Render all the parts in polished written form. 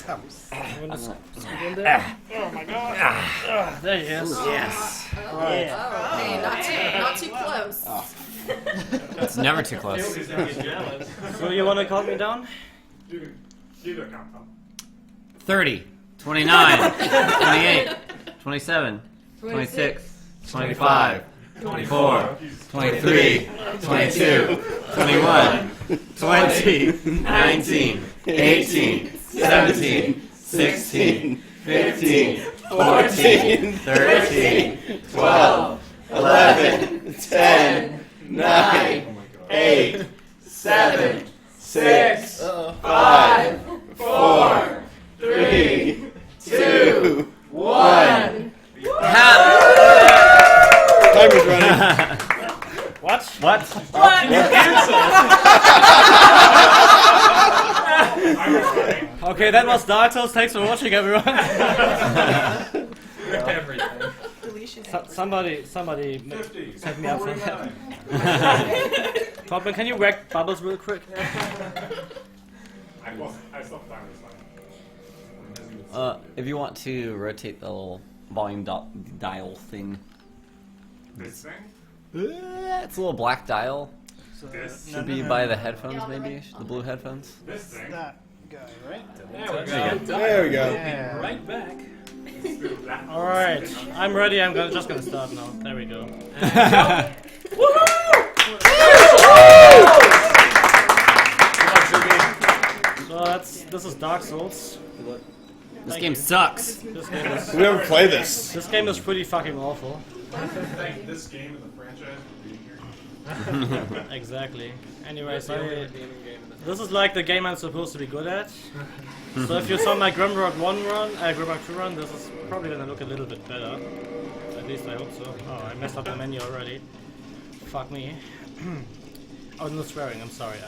Oh my god. There he is. Yes. Right. Hey, not too close. It's never too close. So you want to count me down? 30, 29, 28, 27, 26, 25, 24, 23, 22, 21, 20, 19, 18, 17, 16, 15, 14, 13, 12, 11, 10, 9, 8, 7, 6, 5, 4, 3, 2, 1. Timer's running. What? Okay, that was Dark Souls. Thanks for watching, everyone. Somebody set me up for that. Topman, can you whack bubbles real quick? I stopped timers. If you want to rotate the little volume dial thing. This thing? It's a little black dial. This? Should be by the headphones, maybe? The blue headphones? This thing? That guy, right? There we go. There we go. Yeah. Right back. Alright, I'm ready. I'm just gonna start now. There we go. So this is Dark Souls. This game sucks. This game is, We never play this. this game is pretty fucking awful. Thank this game and the franchise for being here. Exactly. Anyways, this is like the game I'm supposed to be good at. So if you saw my Grimrock 1 run, Grimrock 2 run, this is probably gonna look a little bit better. At least I hope so. Oh, I messed up the menu already. Fuck me. Oh, no swearing, I'm sorry.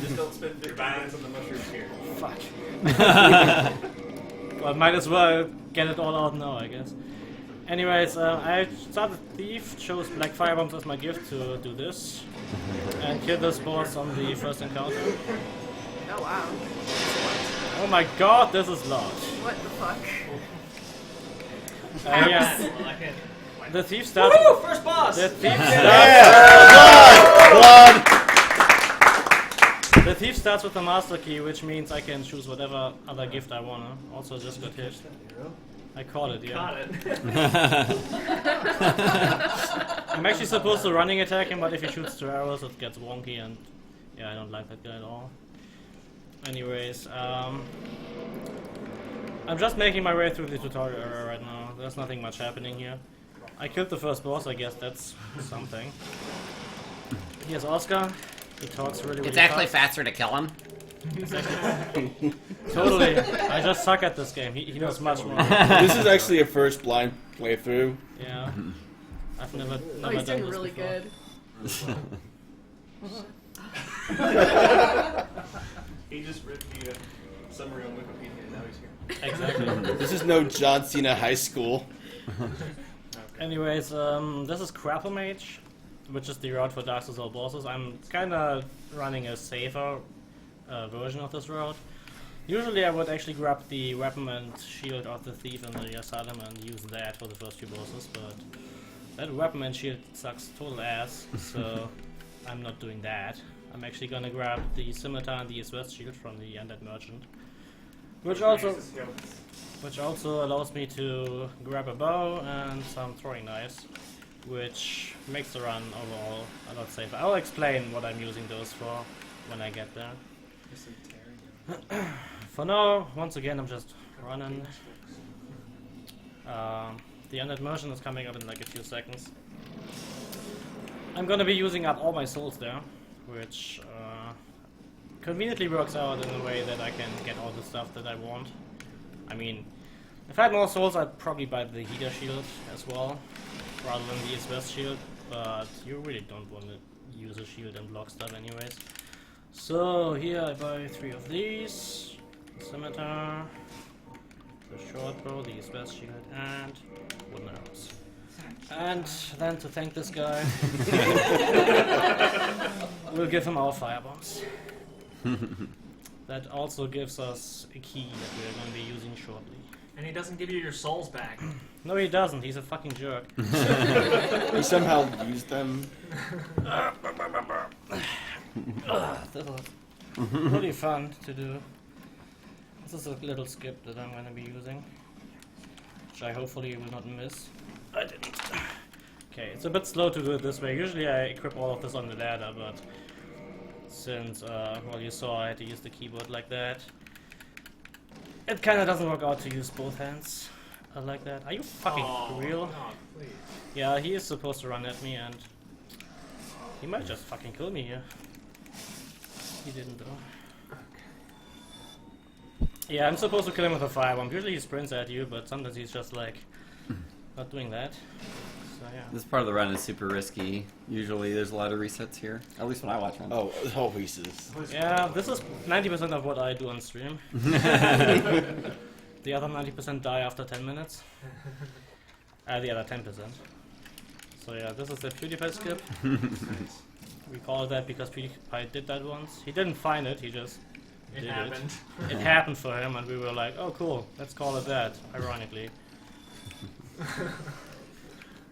Just don't spend your balance on the mushrooms here. Fuck. Well, might as well get it all out now, I guess. Anyways, I started Thief, chose Black Firebombs as my gift to do this, and kill this boss on the first encounter. Oh wow. Oh my god, this is large. What the fuck? Yeah. The Thief starts. Woo! First boss! The Thief starts. Yeah! Blood! The Thief starts with the Master Key, which means I can choose whatever other gift I wanna. Also, just got hit. I caught it, yeah. Got it. I'm actually supposed to running attack him, but if he shoots 2 arrows, it gets wonky, and yeah, I don't like that guy at all. Anyways, I'm just making my way through the tutorial area right now. There's nothing much happening here. I killed the first boss, I guess that's something. Here's Oscar. He talks really It's actually fast. faster to kill him. Totally. I just suck at this game. He knows much more. This is actually a first blind playthrough. Yeah. I've never Oh, done he's doing this really before. good. He just read the summary on Wikipedia and now he's here. Exactly. This is no John Cena High School. Anyways, this is Grapple Mage, which is the route for Dark Souls all bosses. I'm kinda running a safer version of this route. Usually I would actually grab the weapon and shield of the Thief in the Asylum and use that for the first few bosses, but that weapon and shield sucks total ass, so I'm not doing that. I'm actually gonna grab the Scimitar and the F.A.S.T shield from the Undead Merchant, which also allows me to grab a bow and some throwing knives, which makes the run overall a lot safer. I'll explain what I'm using those for when I get there. For now, once again, I'm just running. The Undead Merchant is coming up in like a few seconds. I'm gonna be using up all my souls there, which conveniently works out in a way that I can get all the stuff that I want. I mean, if I had more souls, I'd probably buy the Hydra shield as well, rather than the F.A.S.T shield, but you really don't want to use a shield and block stuff anyways. So here I buy 3 of these, the Scimitar, the short bow, the F.A.S.T shield, and wooden arrows. And then to thank this guy, we'll give him our firebombs. That also gives us a key that we're going to be using shortly. And he doesn't give you your souls back. No, he doesn't. He's a fucking jerk. He somehow used them. This is really fun to do. This is a little skip that I'm going to be using, which I hopefully will not miss. I didn't. Okay, it's a bit slow to do it this way. Usually I equip all of this on the ladder, but since, well, you saw I had to use the keyboard like that, it kind of doesn't work out to use both hands like that. Are you fucking real? No, please. Yeah, he is supposed to run at me, and he might just fucking kill me here. He didn't though. Yeah, I'm supposed to kill him with a firebomb. Usually he sprints at you, but sometimes he's just like not doing that. So yeah. This part of the run is super risky. Usually there's a lot of resets here. At least when I watch them. Oh, whole pieces. Yeah, this is 90% of what I do on stream. The other 90% die after 10 minutes. The other 10%. So yeah, this is the PewDiePie skip. We call it that because PewDiePie did that once. He didn't find it, he just It did happened. it. It happened for him, and we were like, oh cool, let's call it that, ironically.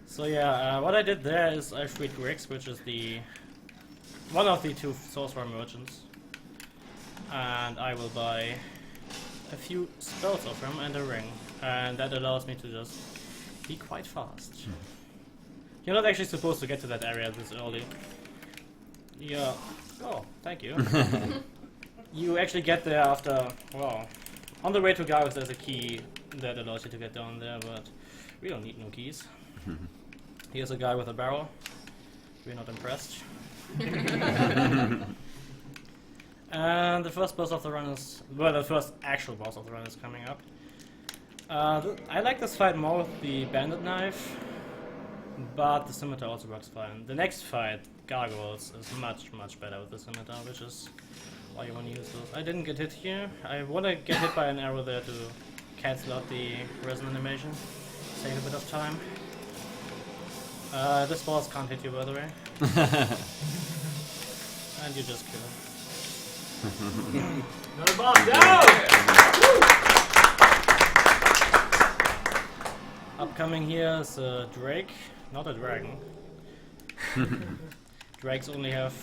So yeah, what I did there is I freed Grix, which is one of the 2 sorcerer merchants. And I will buy a few spells of him and a ring. And that allows me to just be quite fast. You're not actually supposed to get to that area this early. Yeah. Oh, thank you. You actually get there after, well, on the way to Gargoyles there's a key that allows you to get down there, but we don't need no keys. Here's a guy with a barrel. We're not impressed. And the first boss of the run is, well, the first actual boss of the run is coming up. I like this fight more with the bandit knife, but the scimitar also works fine. The next fight, Gargoyles, is much, much better with the scimitar, which is why you want to use those. I didn't get hit here. I want to get hit by an arrow there to cancel out the resin animation. Save a bit of time. This boss can't hit you, by the way. And you just kill him. Another boss down! Upcoming here is a Drake, not a dragon. Drakes only have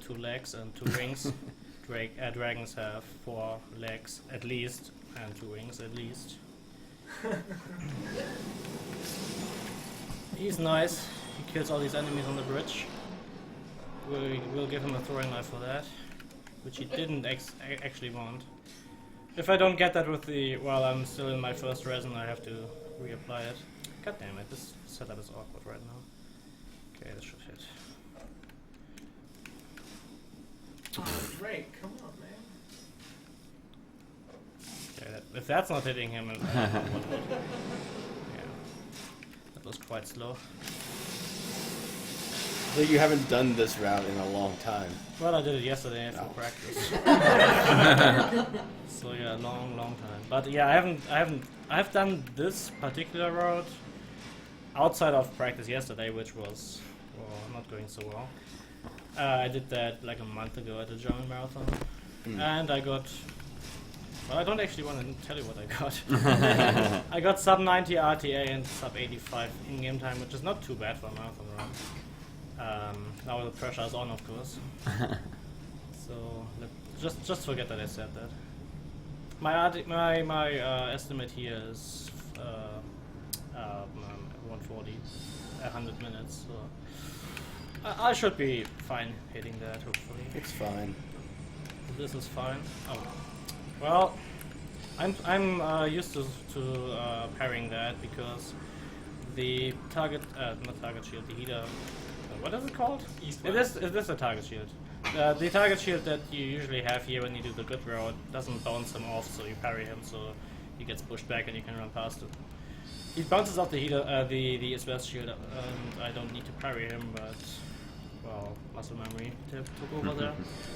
2 legs and 2 wings. Dragons have 4 legs at least and 2 wings at least. He's nice. He kills all these enemies on the bridge. We'll give him a throwing knife for that, which he didn't actually want. If I don't get that with the, while I'm still in my first resin, I have to reapply it. God damn it, this setup is awkward right now. Okay, this should hit. Oh, Drake, come on, man. Okay, if that's not hitting him, what would? Yeah, that was quite slow. So you haven't done this route in a long time. Well, I did it yesterday for practice. So yeah, long time. But yeah, I've done this particular route outside of practice yesterday, which was, well, not going so well. I did that like a month ago at the German marathon, and I got. Well, I don't actually want to tell you what I got. I got sub 90 RTA and sub 85 in-game time, which is not too bad for a marathon run. Now the pressure is on, of course. So just forget that I said that. My estimate here is 140, 100 minutes. So I should be fine hitting that, hopefully. It's fine. This is fine. Oh, well, I'm used to parrying that because the target, not target shield, the heater. What is it called? It is a target shield. The target shield that you usually have here when you do the good route doesn't bounce him off, so you parry him, so he gets pushed back and you can run past it. He bounces off the heater, the F.A.S.T shield, and I don't need to parry him, but well, muscle memory took over there.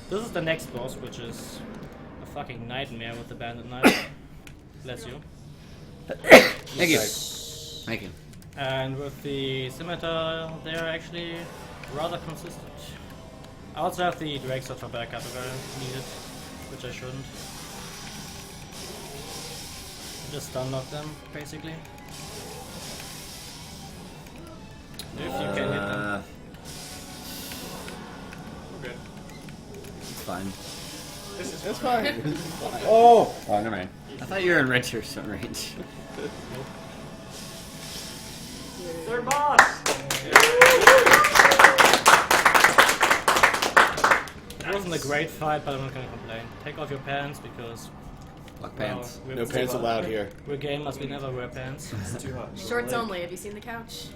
This is the next boss, which is a fucking nightmare with the bandit knife. Bless you. Thank you. Thank you. And with the scimitar, they're actually rather consistent. I also have the Drake for backup if I need it, which I shouldn't. Just stun lock them, basically. If you can hit them. We're good. It's fine. This is That's fine. fine. This is fine. Oh, never mind. I thought you were in range range. Third boss! It wasn't a great fight, but I'm not gonna complain. Take off your pants because Black pants. well, No pants allowed here. We're gamers, we never wear pants. It's too hot. Shorts only. Have you seen the couch?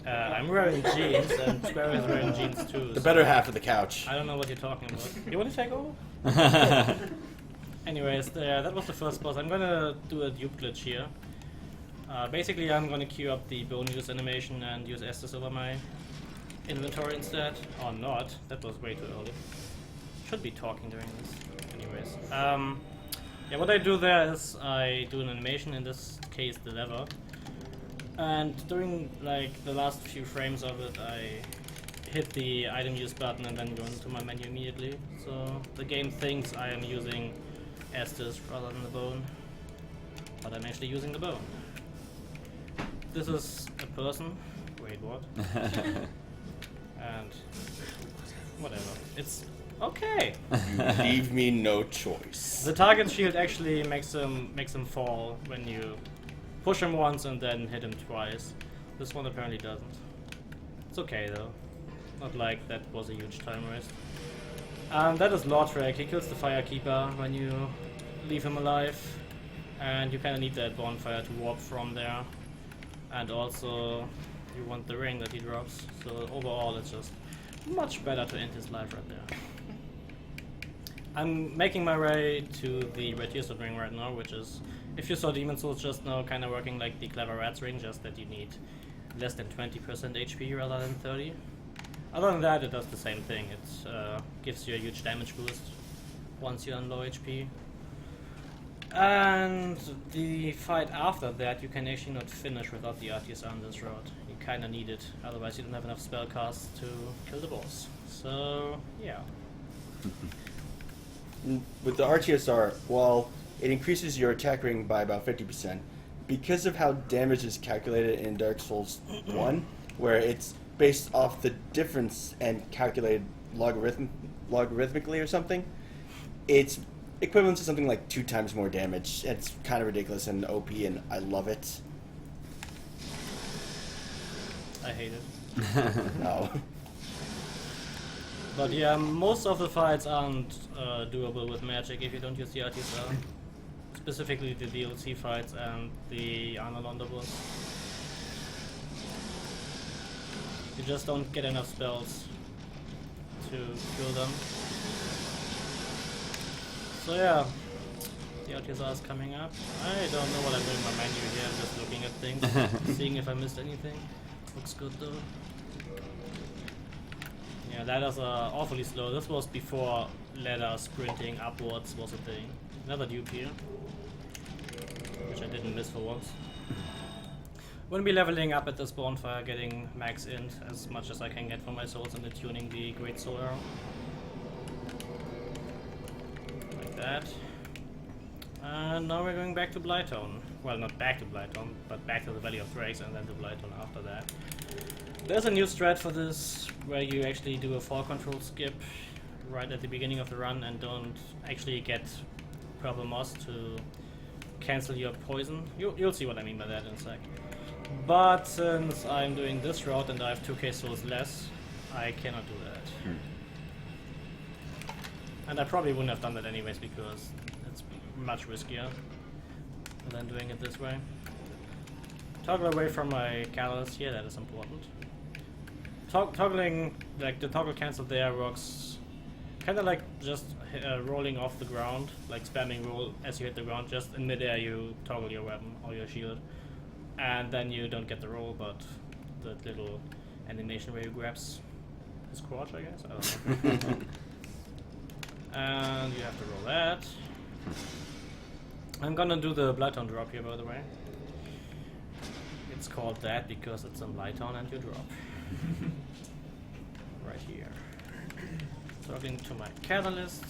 I'm wearing jeans, and Square is wearing jeans too. The so better half of the couch. I don't know what you're talking about. You want to take over? Anyways, that was the first boss. I'm gonna do a dupe glitch here. Basically, I'm gonna queue up the bone use animation and use Estus over my inventory instead. Or not. That was way too early. Should be talking during this. Anyways. Yeah, what I do there is I do an animation, in this case the lever. And during like the last few frames of it, I hit the item use button and then go into my menu immediately. So the game thinks I am using Estus rather than the bone, but I'm actually using the bone. This is a person. Wait, what? And whatever. It's okay. You leave me no choice. The target shield actually makes him fall when you push him once and then hit him twice. This one apparently doesn't. It's okay though. Not like that was a huge time waste. That is Lordrek. He kills the Firekeeper when you leave him alive. And you kinda need that bonfire to warp from there. And also you want the ring that he drops. So overall it's just much better to end his life right there. I'm making my way to the Red Tearstone ring right now, which is, if you saw Demon Souls just now, kind of working like the Clever Rats ring, just that you need less than 20% HP rather than 30. Other than that, it does the same thing. It gives you a huge damage boost once you're on low HP. And the fight after that, you can actually not finish without the RTS on this route. You kind of need it, otherwise you don't have enough spell casts to kill the boss. So, yeah. With the RTSR, while it increases your attack rating by about 50%, because of how damage is calculated in Dark Souls 1, where it's based off the difference and calculated logarithmically or something, it's equivalent to something like 2 times more damage. It's kind of ridiculous and OP, and I love it. I hate it. No. But yeah, most of the fights aren't doable with magic if you don't use the RTSR. Specifically the DLC fights and the Anor Londo boss. You just don't get enough spells to kill them. So yeah, the RTSR is coming up. I don't know what I'm doing in my menu here, I'm just looking at things, seeing if I missed anything. Looks good though. Yeah, ladders are awfully slow. This was before ladder sprinting upwards was a thing. Another dupe here, which I didn't miss for once. Wouldn't be leveling up at this bonfire, getting max int as much as I can get for my souls and then tuning the Great Soul Arrow. Like that. And now we're going back to Blighttown. Well, not back to Blighttown, but back to the Valley of Drakes and then to Blighttown after that. There's a new strat for this, where you actually do a fall control skip right at the beginning of the run and don't actually get purple moss to cancel your poison. You'll see what I mean by that in a sec. But since I'm doing this route and I have 2k souls less, I cannot do that. And I probably wouldn't have done that anyways because it's much riskier than doing it this way. Toggle away from my catalyst, yeah, that is important. Toggling, like the toggle cancel there works kind of like just rolling off the ground, like spamming roll as you hit the ground. Just in midair you toggle your weapon or your shield, and then you don't get the roll, but the little animation where you grabs his crotch, I guess. I don't know. And you have to roll that. I'm gonna do the Blighttown drop here, by the way. It's called that because it's in Blighttown and you drop. Right here. Talking to my catalyst,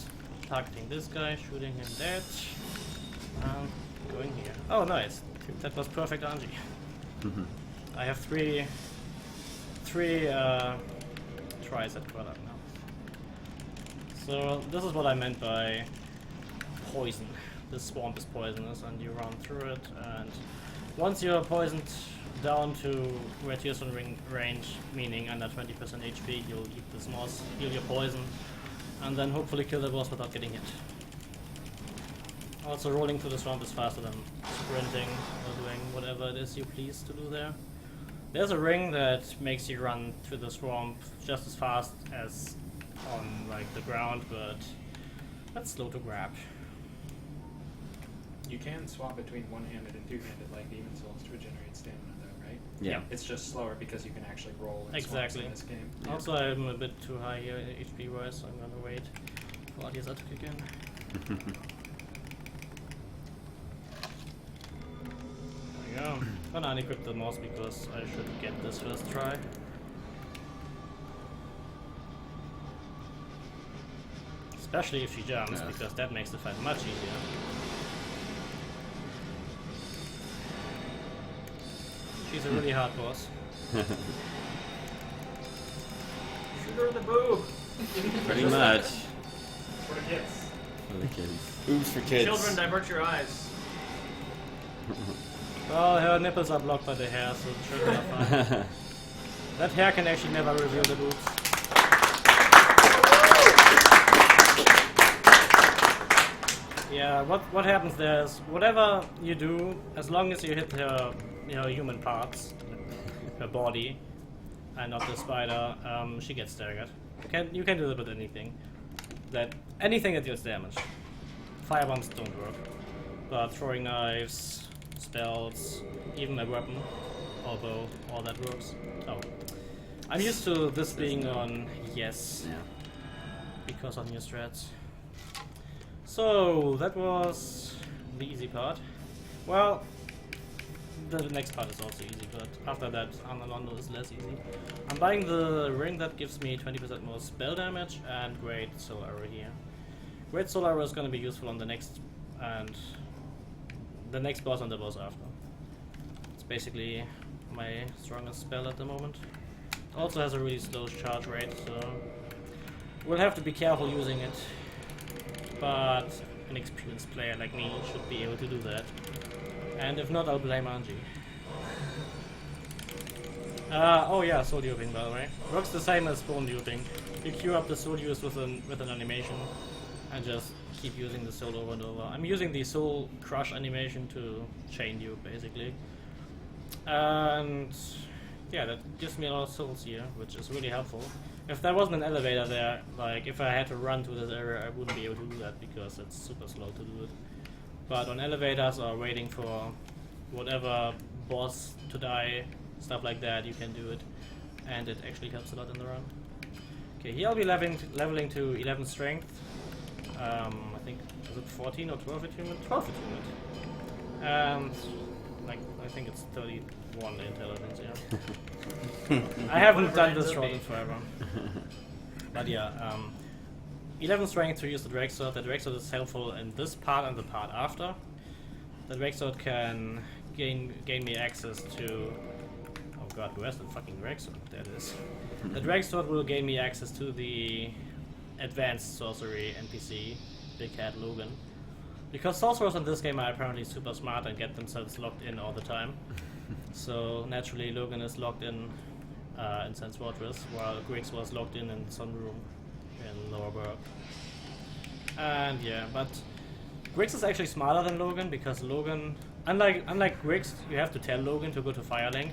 targeting this guy, shooting him dead, and go. going here? Oh, nice. That was perfect Anji. I have three tries at Quelaag now. So this is what I meant by poison. This swamp is poisonous and you run through it, and once you're poisoned down to radiation range, meaning under 20% HP, you'll eat this moss, heal your poison, and then hopefully kill the boss without getting hit. Also, rolling through the swamp is faster than sprinting or doing whatever it is you please to do there. There's a ring that makes you run through the swamp just as fast as on like the ground, but that's slow to grab. You can swap between one-handed and two-handed like Demon Souls to regenerate stamina though, right? Yeah. It's just slower because you can actually roll and Exactly. in this game. Also, I'm a bit too high here HP wise, so I'm gonna wait for Artorias to kick in. There we go. I'm gonna unequip the mouse because I should get this first try. Especially if she jumps, because that makes the fight much easier. She's a really hard boss. Shoot her in the boob. Pretty much. For the kids. For the kids. Boobs for kids. Children, divert your eyes. Well, her nipples are blocked by the hair, so the children are fine. That hair can actually never reveal the boobs. Yeah, what happens there is, whatever you do, as long as you hit her human parts, her body, and not the spider, she gets staggered. You can do that with anything. Anything that deals damage. Firebombs don't work. But throwing knives, spells, even my weapon, or bow, all that works. Oh. I'm used to this being on yes, because of new strats. So, that was the easy part. Well, the next part is also easy, but after that, Anor Londo is less easy. I'm buying the ring that gives me 20% more spell damage and Great Soul Arrow here. Great Soul Arrow is going to be useful on the next boss and the boss after. It's basically my strongest spell at the moment. It also has a really slow charge rate, so we'll have to be careful using it. But an experienced player like me should be able to do that. And if not, I'll blame Anji. Oh yeah, soul duping by the way. Works the same as bone duping. You queue up the soul use with an animation and just keep using the soul over and over. I'm using the soul crush animation to chain dupe basically. And yeah, that gives me a lot of souls here, which is really helpful. If there wasn't an elevator there, like if I had to run to this area, I wouldn't be able to do that because it's super slow to do it. But on elevators or waiting for whatever boss to die, stuff like that, you can do it. And it actually helps a lot in the run. Okay, here I'll be leveling to 11 strength. I think, is it 14 or 12 attunement? 12 attunement. And like, I think it's 31 intelligence, yeah. I haven't done this road in forever. But yeah, 11 strength to use the Drake Sword. The Drake Sword is helpful in this part and the part after. The Drake Sword can gain me access to... Oh god, where's the fucking Drake Sword? There it is. The Drake Sword will gain me access to the advanced sorcery NPC, Big Cat Logan. Because sorcerers in this game are apparently super smart and get themselves locked in all the time. So naturally Logan is locked in Sense Fortress, while Griggs was locked in Sunroom in Lower Burg. And yeah, but Griggs is actually smarter than Logan because Logan, unlike Griggs, you have to tell Logan to go to Firelink.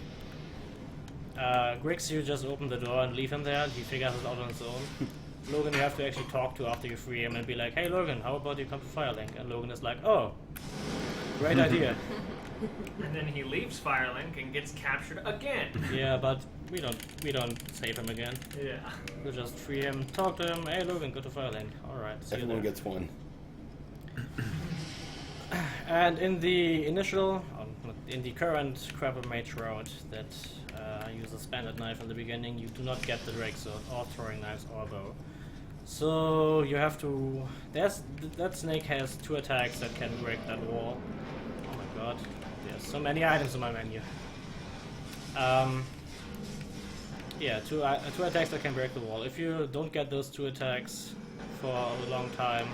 Griggs, you just open the door and leave him there and he figures it out on his own. Logan you have to actually talk to after you free him and be like, hey Logan, how about you come to Firelink? And Logan is like, oh, great idea. And then he leaves Firelink and gets captured again. Yeah, but we don't save him again. Yeah. We'll just free him, talk to him, hey Logan, go to Firelink. Alright, see Everyone you there. gets one. And in the in the current Crapper Mage route that uses Bandit Knife in the beginning, you do not get the Drake Sword or throwing knives or bow. So you have to... that snake has 2 attacks that can break that wall. Oh my god. There's so many items in my menu. Yeah, two attacks that can break the wall. If you don't get those 2 attacks for a long time,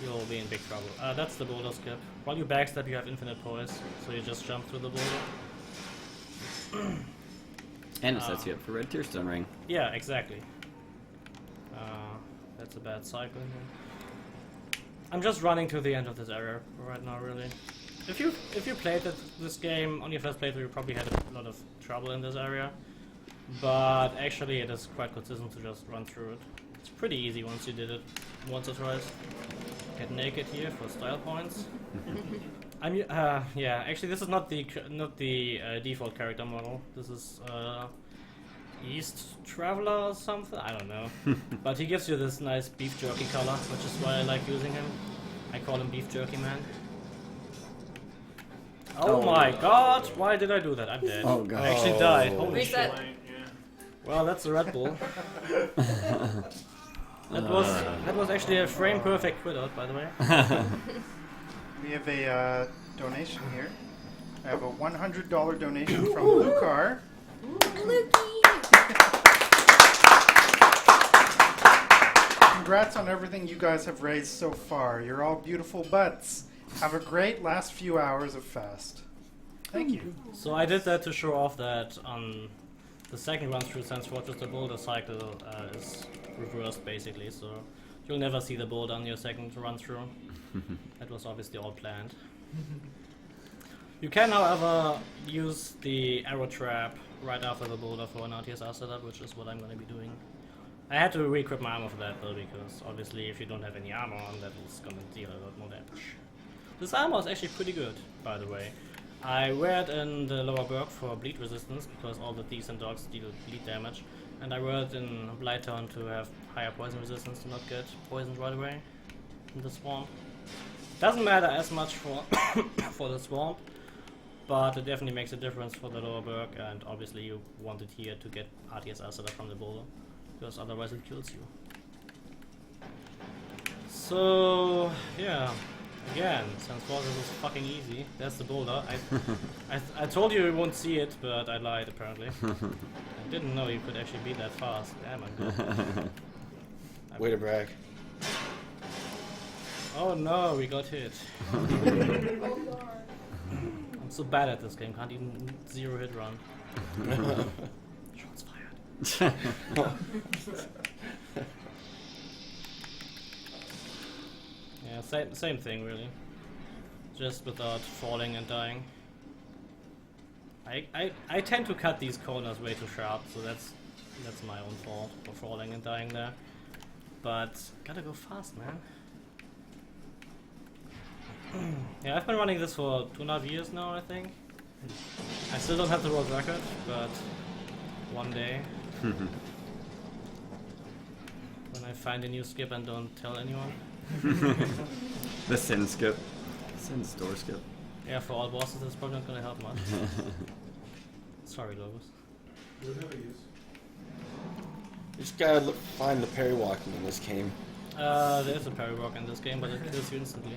you'll be in big trouble. That's the boulder skip. While you backstab, you have infinite poise, so you just jump through the boulder. And it sets you up for Red Tearstone Ring. Yeah, exactly. That's a bad cycle here. I'm just running to the end of this area right now, really. If you played this game on your first playthrough, you probably had a lot of trouble in this area. But actually, it is quite consistent to just run through it. It's pretty easy once you did it once or twice. Get naked here for style points. Yeah. Actually, this is not the default character model. This is East Traveler or something. I don't know. But he gives you this nice beef jerky color, which is why I like using him. I call him Beef Jerky Man. Oh my god! Why did I do that? I'm dead. Oh god. I actually died. Holy shit. Reset. Well, that's a Red Bull. That was actually a frame perfect quit out, by the way. We have a donation here. I have a $100 donation from Lucar. Congrats on everything you guys have raised so far. You're all beautiful butts. Have a great last few hours of F.A.S.T. Thank you. So I did that to show off that on the second run through Sans Fortress, the boulder cycle is reversed basically, so you'll never see the boulder on your second run through. That was obviously all planned. You can, however, use the arrow trap right after the boulder for an RTSR setup, which is what I'm going to be doing. I had to re-equip my armor for that though, because obviously if you don't have any armor on, that is going to deal a lot more damage. This armor is actually pretty good, by the way. I wear it in the lower Burg for bleed resistance, because all the thieves and dogs deal bleed damage. And I wear it in Blighttown to have higher poison resistance, to not get poisoned right away in the swamp. Doesn't matter as much for for the swamp, but it definitely makes a difference for the lower Burg, and obviously you want it here to get RTSR setup from the boulder, because otherwise it kills you. So, yeah. Again, Sans Fortress is fucking easy. There's the boulder. I told you won't see it, but I lied apparently. I didn't know you could actually be that fast. Damn, I'm good. Way to brag. Oh no, we got hit. I'm so bad at this game, can't even 0 hit run. Shots fired. Yeah, same thing really. Just without falling and dying. I tend to cut these corners way too sharp, so that's my own fault for falling and dying there. But gotta go fast, man. Yeah, I've been running this for 2.5 years now, I think. I still don't have the world record, but one day, when I find a new skip and don't tell anyone. The Sin skip. Sin store skip. Yeah, for all bosses, it's probably not gonna help much. Sorry, Lobos. You just gotta find the parry walking in this game. There is a parry walk in this game, but it kills you instantly.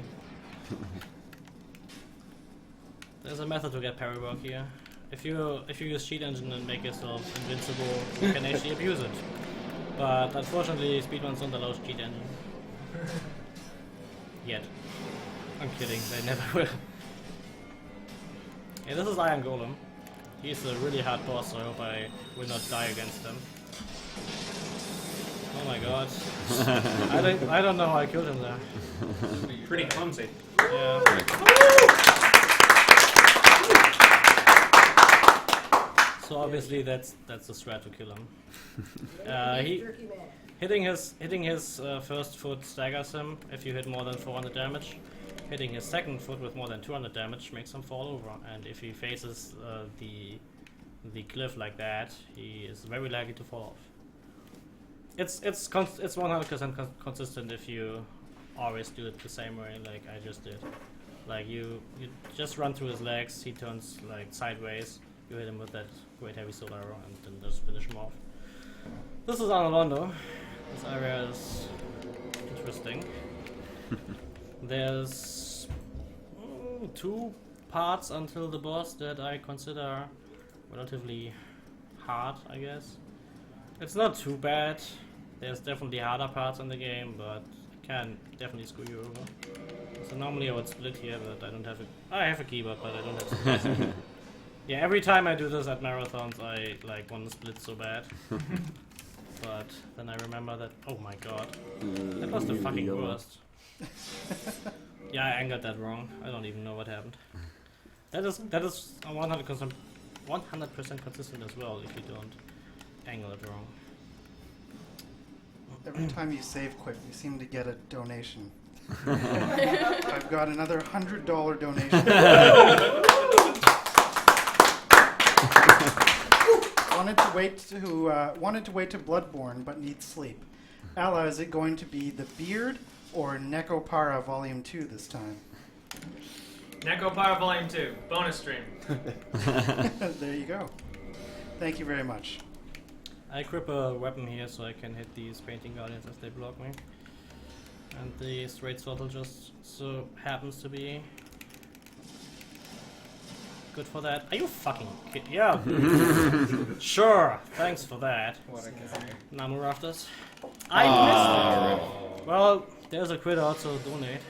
There's a method to get parry walk here. If you use cheat engine and make yourself invincible, you can actually abuse it. But unfortunately, speedruns don't allow cheat engine. Yet. I'm kidding, they never will. Yeah, this is Iron Golem. He's a really hard boss, so I hope I will not die against him. Oh my god. I don't know how I killed him there. Pretty clumsy. Yeah. So obviously that's the strat to kill him. Hitting his first foot staggers him if you hit more than 400 damage. Hitting his second foot with more than 200 damage makes him fall over, and if he faces the cliff like that, he is very likely to fall off. It's 100% consistent if you always do it the same way, like I just did. Like you just run through his legs, he turns like sideways, you hit him with that great heavy sword arrow, and then just finish him off. This is Anor Londo. This area is interesting. There's 2 parts until the boss that I consider relatively hard, I guess. It's not too bad. There's definitely harder parts in the game, but it can definitely screw you over. So normally I would split here, but I don't have a... I have a keyboard, but I don't have split. Yeah, every time I do this at marathons, I like want to split so bad. But then I remember that... Oh my god. That was the fucking worst. Yeah, I angled that wrong. I don't even know what happened. That is 100% consistent as well if you don't angle it wrong. Every time you save quit, you seem to get a donation. I've got another $100 donation. Wanted to wait to Bloodborne, but needs sleep. Ella, is it going to be The Beard or Nekopara Volume 2 this time? Nekopara Volume 2, bonus stream. There you go. Thank you very much. I equip a weapon here so I can hit these painting guardians as they block me. And the straight throttle just so happens to be good for that. Are you fucking kidding? Yeah. Sure. Thanks for that. What a guy. Namu Rafters. I missed it. Well, there's a crit out, so donate.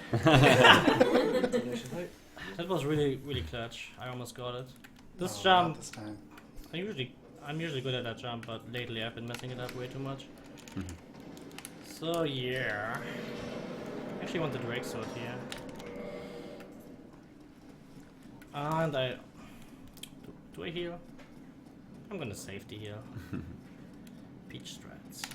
That was really, really clutch. I almost got it. This jump. Not this time. I'm usually good at that jump, but lately I've been messing it up way too much. So yeah. Actually want the Drake sword here. And I... Do I heal? I'm gonna safety heal. Peach strats.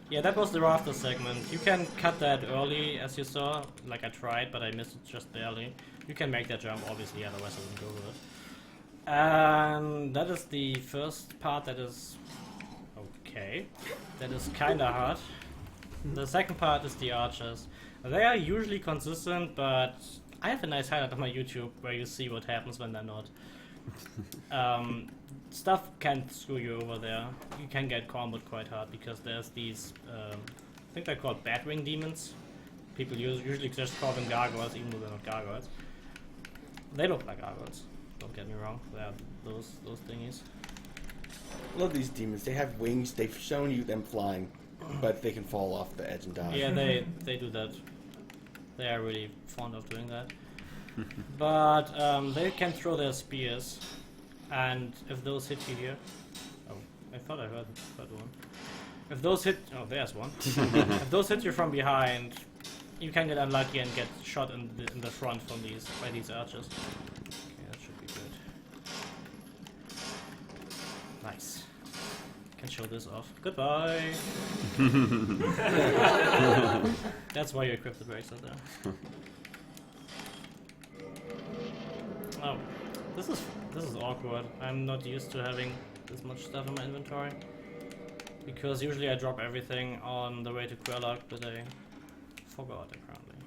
Yeah, that was the rafter segment. You can cut that early, as you saw. Like I tried, but I missed it just barely. You can make that jump, obviously, otherwise I wouldn't go with it. And that is the first part that is... Okay. That is kinda hard. The second part is the archers. They are usually consistent, but I have a nice highlight on my YouTube where you see what happens when they're not. Stuff can screw you over there. You can get comboed quite hard because there's these, I think they're called Batwing demons. People usually just call them gargoyles, even though they're not gargoyles. They look like gargoyles, don't get me wrong. They are those thingies. I love these demons. They have wings. They've shown you them flying, but they can fall off the edge and die. Yeah, they do that. They are really fond of doing that. But they can throw their spears, and if those hit you here... Oh, I thought I heard one. If those hit... Oh, there's one. If those hit you from behind, you can get unlucky and get shot in the front from by these archers. Okay, that should be good. Nice. Can show this off. Goodbye! That's why you equip the bracelet there. Oh, this is awkward. I'm not used to having this much stuff in my inventory. Because usually I drop everything on the way to Quelaag, but I forgot apparently.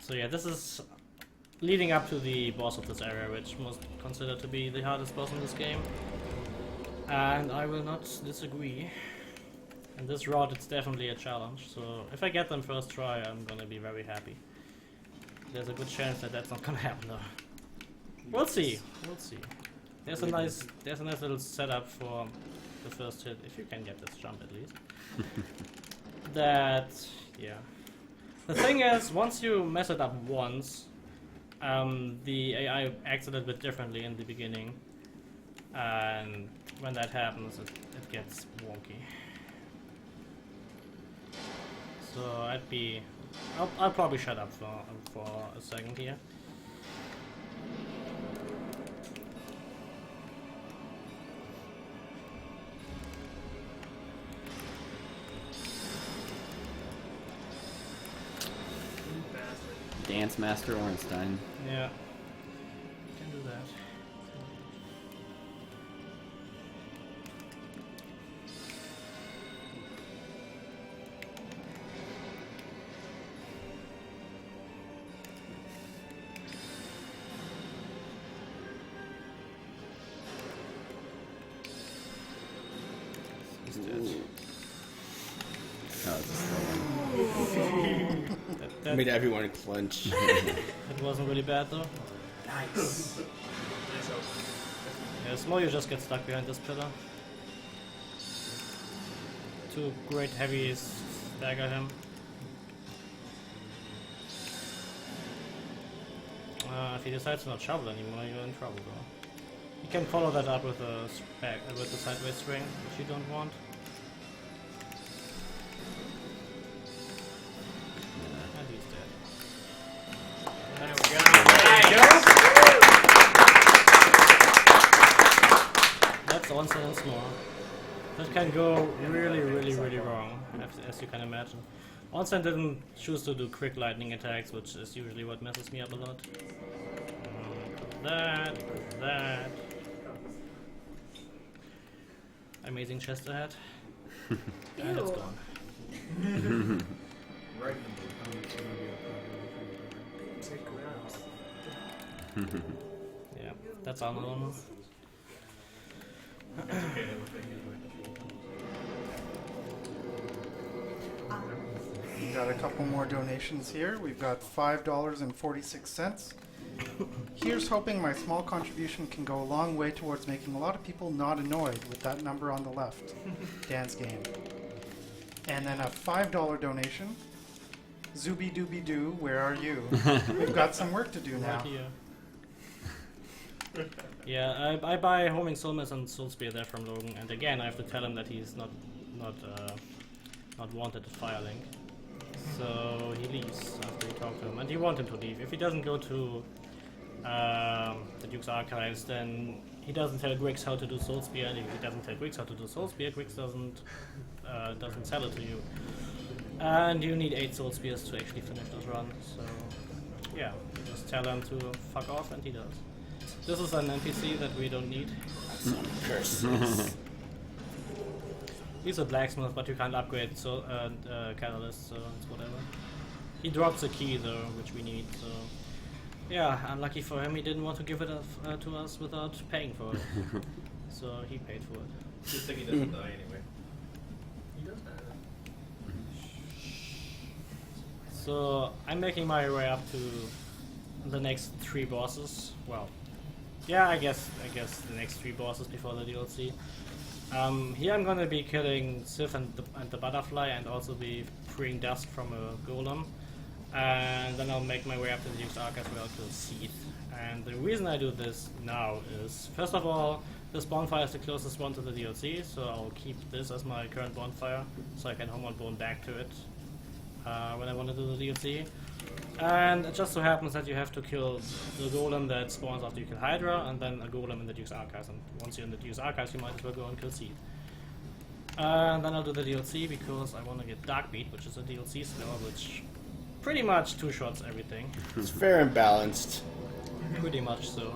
So yeah, this is leading up to the boss of this area, which most consider to be the hardest boss in this game. And I will not disagree. In this route it's definitely a challenge, so if I get them first try I'm gonna be very happy. There's a good chance that that's not gonna happen though. We'll see. We'll see. There's a nice little setup for the first hit, if you can get this jump at least. Yeah. The thing is, once you mess it up once, the AI acts a little bit differently in the beginning, and when that happens, it gets wonky. So I'll probably shut up for a second here. Dance Master Ornstein. Yeah. Can do that. that Made everyone clench. it wasn't really bad though. Nice. Yeah, Smough, you just get stuck behind this pillar. Two great heavies stagger him. If he decides to not shovel anymore, you're in trouble though. You can follow that up with a with the sideways string, which you don't want. And he's dead. There we go. That's Ornstein and Smough. That can go really, really, really wrong, as you can imagine. Ornstein didn't choose to do quick lightning attacks, which is usually what messes me up a lot. That. Amazing chest ahead. And it's Ew. gone. Right in the Yeah, that's Anor Londo. We've got a couple more donations here. We've got $5.46. Here's hoping my small contribution can go a long way towards making a lot of people not annoyed with that number on the left. Dance game. And then a $5 donation. Zooby dooby doo, where are you? We've got some work to do now. Right here. Yeah, I buy Homing Soulmace and Soul Spear there from Logan, and again I have to tell him that he's not wanted at Firelink. So he leaves after we talk to him, and you want him to leave. If he doesn't go to the Duke's Archives, then he doesn't tell Griggs how to do Soul Spear, and if he doesn't tell Griggs how to do Soul Spear, Griggs doesn't sell it to you. And you need 8 Soul Spears to actually finish this run, so yeah, you just tell him to fuck off, and he does. This is an NPC that we don't need. Some curses. He's a blacksmith, but you can't upgrade catalyst, so it's whatever. He drops a key though, which we need, so yeah, unlucky for him, he didn't want to give it to us without paying for it. So he paid for it. Good thing he doesn't die anyway. He does die. So I'm making my way up to the next 3 bosses. Well, yeah, I guess the next 3 bosses before the DLC. Here I'm gonna be killing Seath and the butterfly, and also be freeing dust from a golem. And then I'll make my way up to the Duke's Archives where I'll kill Seath. And the reason I do this now is, first of all, this bonfire is the closest one to the DLC, so I'll keep this as my current bonfire, so I can home on bone back to it when I want to do the DLC. And it just so happens that you have to kill the golem that spawns after you kill Hydra, and then a golem in the Duke's Archives, and once you're in the Duke's Archives you might as well go and kill Seath. And then I'll do the DLC because I want to get Darkbeat, which is a DLC spell, which pretty much two-shots everything. It's fair and balanced. Pretty much so.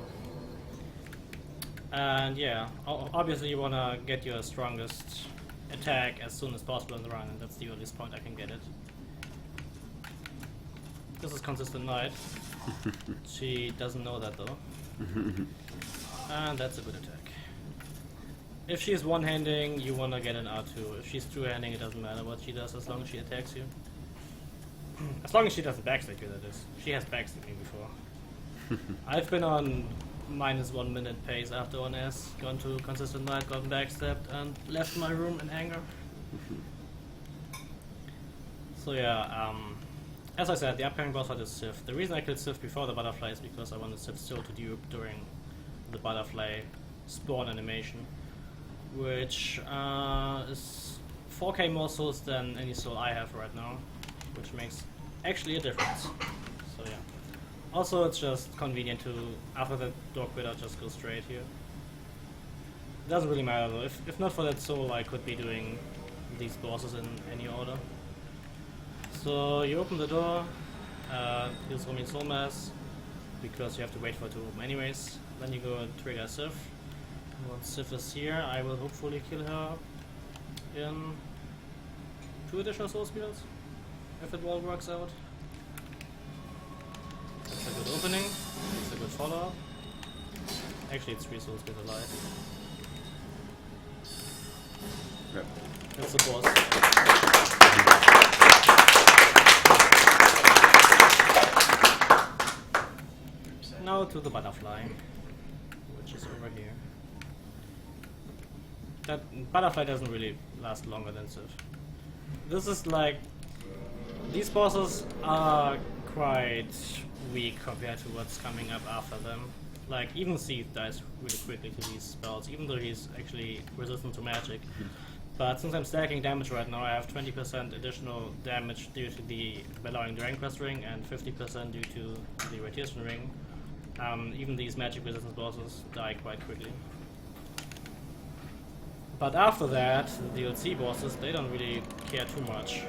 And yeah, obviously you want to get your strongest attack as soon as possible in the run, and that's the earliest point I can get it. This is Consistent Knight. She doesn't know that though. And that's a good attack. If she's one-handing, you want to get an R2. If she's two-handing, it doesn't matter what she does as long as she attacks you. As long as she doesn't backstab you, that is. She has backstabbed me before. I've been on -1 minute pace after 1S, gone to Consistent Knight, gotten backstabbed, and left my room in anger. So yeah, as I said, the upcoming boss fight is Seath. The reason I killed Seath before the butterfly is because I wanted Seath still to dupe during the butterfly spawn animation, which is 4k more souls than any soul I have right now, which makes actually a difference. So yeah. Also, it's just convenient to, after the door quitter, just go straight here. It doesn't really matter though. If not for that soul, I could be doing these bosses in any order. So you open the door, use Homing Soulmace, because you have to wait for it to open anyways. Then you go and trigger Seath. Once Seath is here, I will hopefully kill her in 2 additional soul spears, if it all works out. That's a good opening, it's a good follow-up. Actually, it's 3 soul spears alive. Yep. That's the boss. to the butterfly, which is over here. That butterfly doesn't really last longer than Civ. This is like... These bosses are quite weak compared to what's coming up after them. Like, even Seath dies really quickly to these spells, even though he's actually resistant to magic. But since I'm stacking damage right now, I have 20% additional damage due to the Bellowing Dragon Quest ring and 50% due to the Rotation ring. Even these magic resistance bosses die quite quickly. But after that, the DLC bosses, they don't really care too much.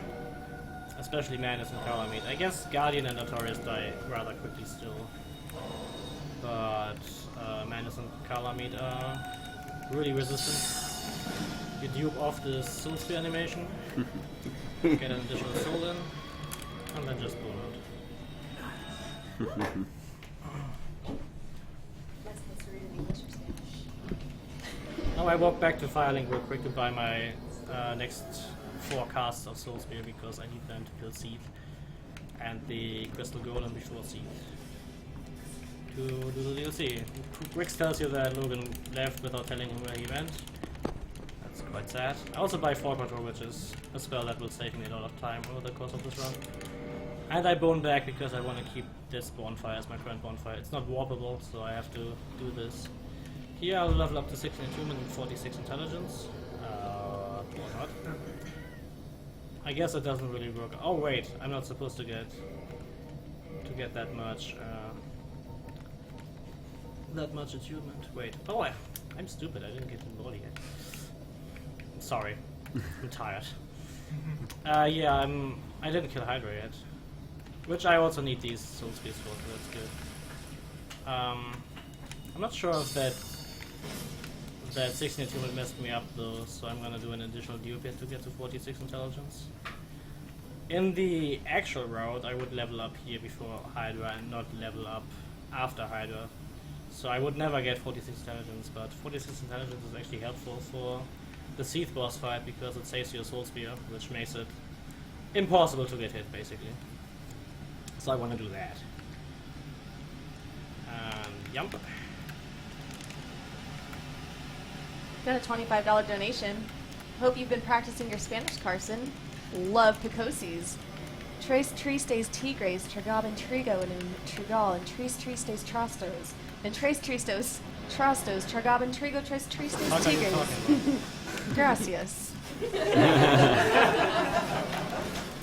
Especially Manus and Kalameet. I guess Guardian and Artorias die rather quickly still. But Manus and Kalameet are really resistant. You dupe off the soul spear animation, get an additional soul in, and then just bone out. Now I walk back to Firelink real quick to buy my next 4 casts of Soul Spear because I need them to kill Seath and the Crystal Golem before Seath to do the DLC. Grix tells you that Logan left without telling him where he went. That's quite sad. I also buy Fall Control, which is a spell that will save me a lot of time over the course of this run. And I bone back because I want to keep this bonfire as my current bonfire. It's not warpable, so I have to do this. Here I'll level up to 16 attunement and 46 intelligence. Or not. I guess it doesn't really work. Oh wait, I'm not supposed to get that much attunement. Wait. Oh, I'm stupid. I didn't get the body yet. Sorry, I'm tired. Yeah, I didn't kill Hydra yet, which I also need these soul spears for. So that's good. I'm not sure if that 16 attunement messed me up though, so I'm gonna do an additional dupe to get to 46 intelligence. In the actual route, I would level up here before Hydra and not level up after Hydra. So I would never get 46 intelligence, but 46 intelligence is actually helpful for the Seath boss fight because it saves your soul spear, which makes it impossible to get hit basically. So I want to do that. Yump. Got a $25 donation. Hope you've been practicing your Spanish, Carson. Love Picosies. Tres tristes tigres, Tragab trigo and trigal, and tres tristes trastos. And tres tristos trastos, Tragab trigo, tres tristes tigres. Gracias.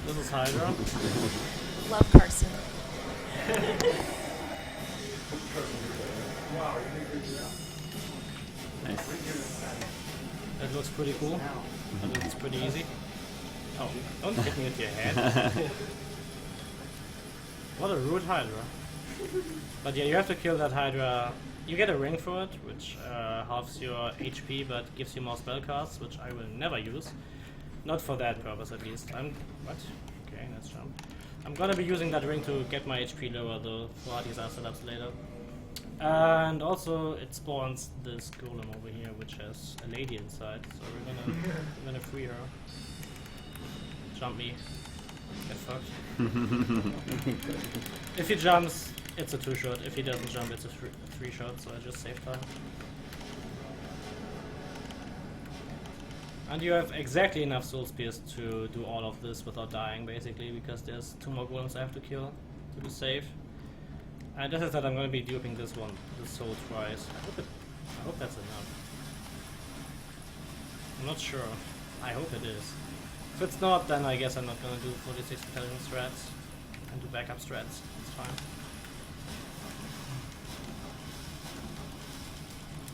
This is Hydra. Love Carson. Nice. That looks pretty cool. That looks pretty easy. Oh, don't hit me with your head. What a rude Hydra. But yeah, you have to kill that Hydra. You get a ring for it, which halves your HP but gives you more spell casts, which I will never use. Not for that purpose at least. What? Okay, let's jump. I'm gonna be using that ring to get my HP lower though, for disaster labs later. And also it spawns this golem over here, which has a lady inside, so we're gonna free her. Jump me. Get fucked. If he jumps, it's a 2-shot. If he doesn't jump, it's a 3-shot, so I just save time. And you have exactly enough soul spears to do all of this without dying, basically, because there's 2 more golems I have to kill to be safe. And this is that I'm going to be duping this soul twice. I hope that's enough. I'm not sure. I hope it is. If it's not, then I guess I'm not going to do 46 intelligence strats and do backup strats. It's fine.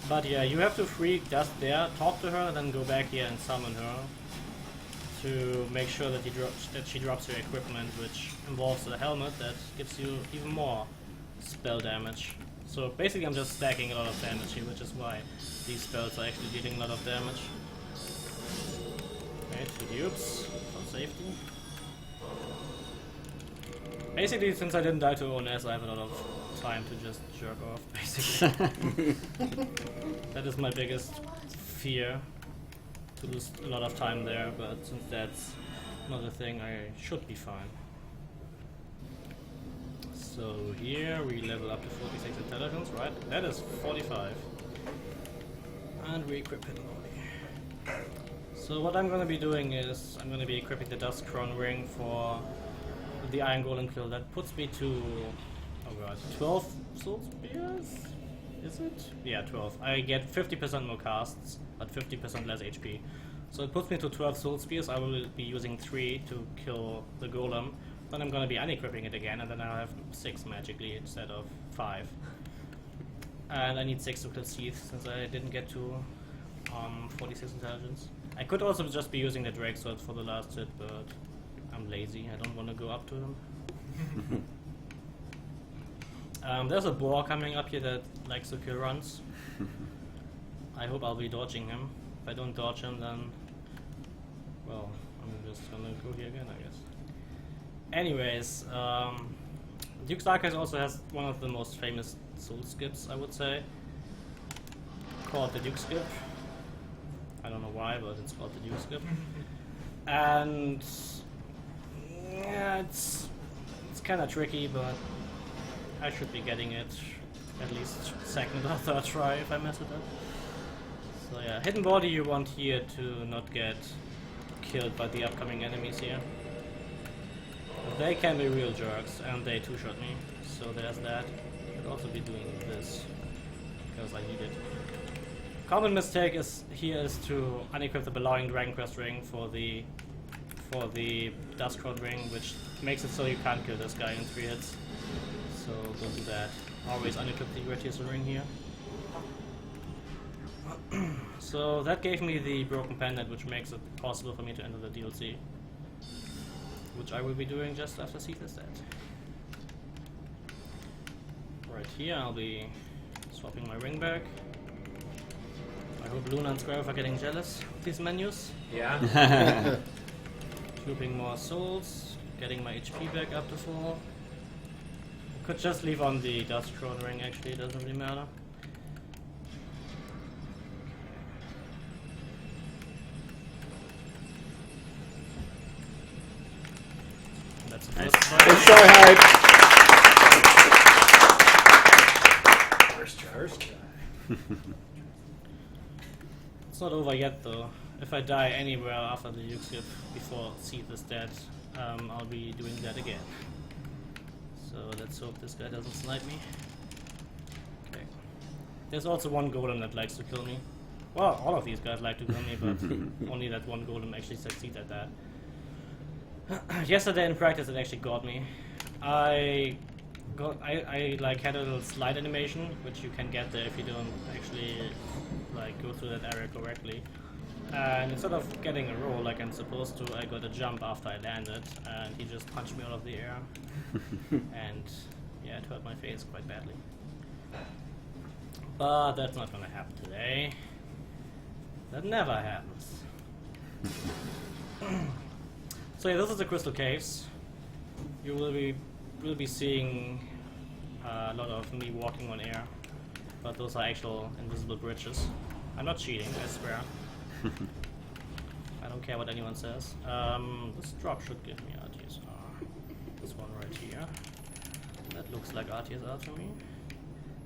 But yeah, you have to free Dust there, talk to her, then go back here and summon her to make sure that she drops your equipment, which involves the helmet that gives you even more spell damage. So basically I'm just stacking a lot of damage here, which is why these spells are actually dealing a lot of damage. Okay, 2 dupes for safety. Basically, since I didn't die to ONS, I have a lot of time to just jerk off, basically. That is my biggest fear, to lose a lot of time there, but since that's not a thing, I should be fine. So here we level up to 46 intelligence, right? That is 45. And we equip hidden body. So what I'm going to be doing is I'm going to be equipping the Dust Crown Ring for the Iron Golem kill. That puts me to, oh god, 12 soul spears? Is it? Yeah, 12. I get 50% more casts, but 50% less HP. So it puts me to 12 soul spears. I will be using 3 to kill the golem. Then I'm going to be unequipping it again, and then I'll have 6 magically instead of 5. And I need 6 to kill Seath, since I didn't get to 46 intelligence. I could also just be using the Drake Sword for the last hit, but I'm lazy. I don't want to go up to him. There's a boar coming up here that likes to kill runs. I hope I'll be dodging him. If I don't dodge him, then, well, I'm just gonna go here again, I guess. Anyways, Duke's Archives also has one of the most famous soul skips, I would say, called the Duke Skip. I don't know why, but it's called the Duke Skip. And yeah, it's kind of tricky, but I should be getting it at least second or third try if I mess it up. So yeah, hidden body you want here to not get killed by the upcoming enemies here. They can be real jerks, and they two-shot me, so there's that. I could also be doing this, because I need it. Common mistake is to unequip the Belonging Dragon Quest ring for the Dust Crown ring, which makes it so you can't kill this guy in 3 hits. So don't do that. Always unequip the Gratius ring here. So that gave me the Broken Pendant, which makes it possible for me to enter the DLC, which I will be doing just after Seath is dead. Right here I'll be swapping my ring back. I hope Luna and Square are getting jealous of these menus. Yeah. Looping more souls, getting my HP back up to full. Could just leave on the Dust Crown ring, actually, it doesn't really matter. That's the first try. Let's try hype. First try. It's not over yet, though. If I die anywhere after the Duke Skip before Seath is dead, I'll be doing that again. So let's hope this guy doesn't snipe me. Okay. There's also one golem that likes to kill me. Well, all of these guys like to kill me, but only that one golem actually succeeds at that. Yesterday in practice it actually got me. I like had a little slide animation, which you can get there if you don't actually like go through that area correctly. And instead of getting a roll like I'm supposed to, I got a jump after I landed, and he just punched me out of the air. And yeah, it hurt my face quite badly. But that's not gonna happen today. That never happens. So yeah, this is the Crystal Caves. You will be seeing a lot of me walking on air, but those are actual invisible bridges. I'm not cheating, I swear. I don't care what anyone says. This drop should give me RTSR. This one right here. That looks like RTSR to me.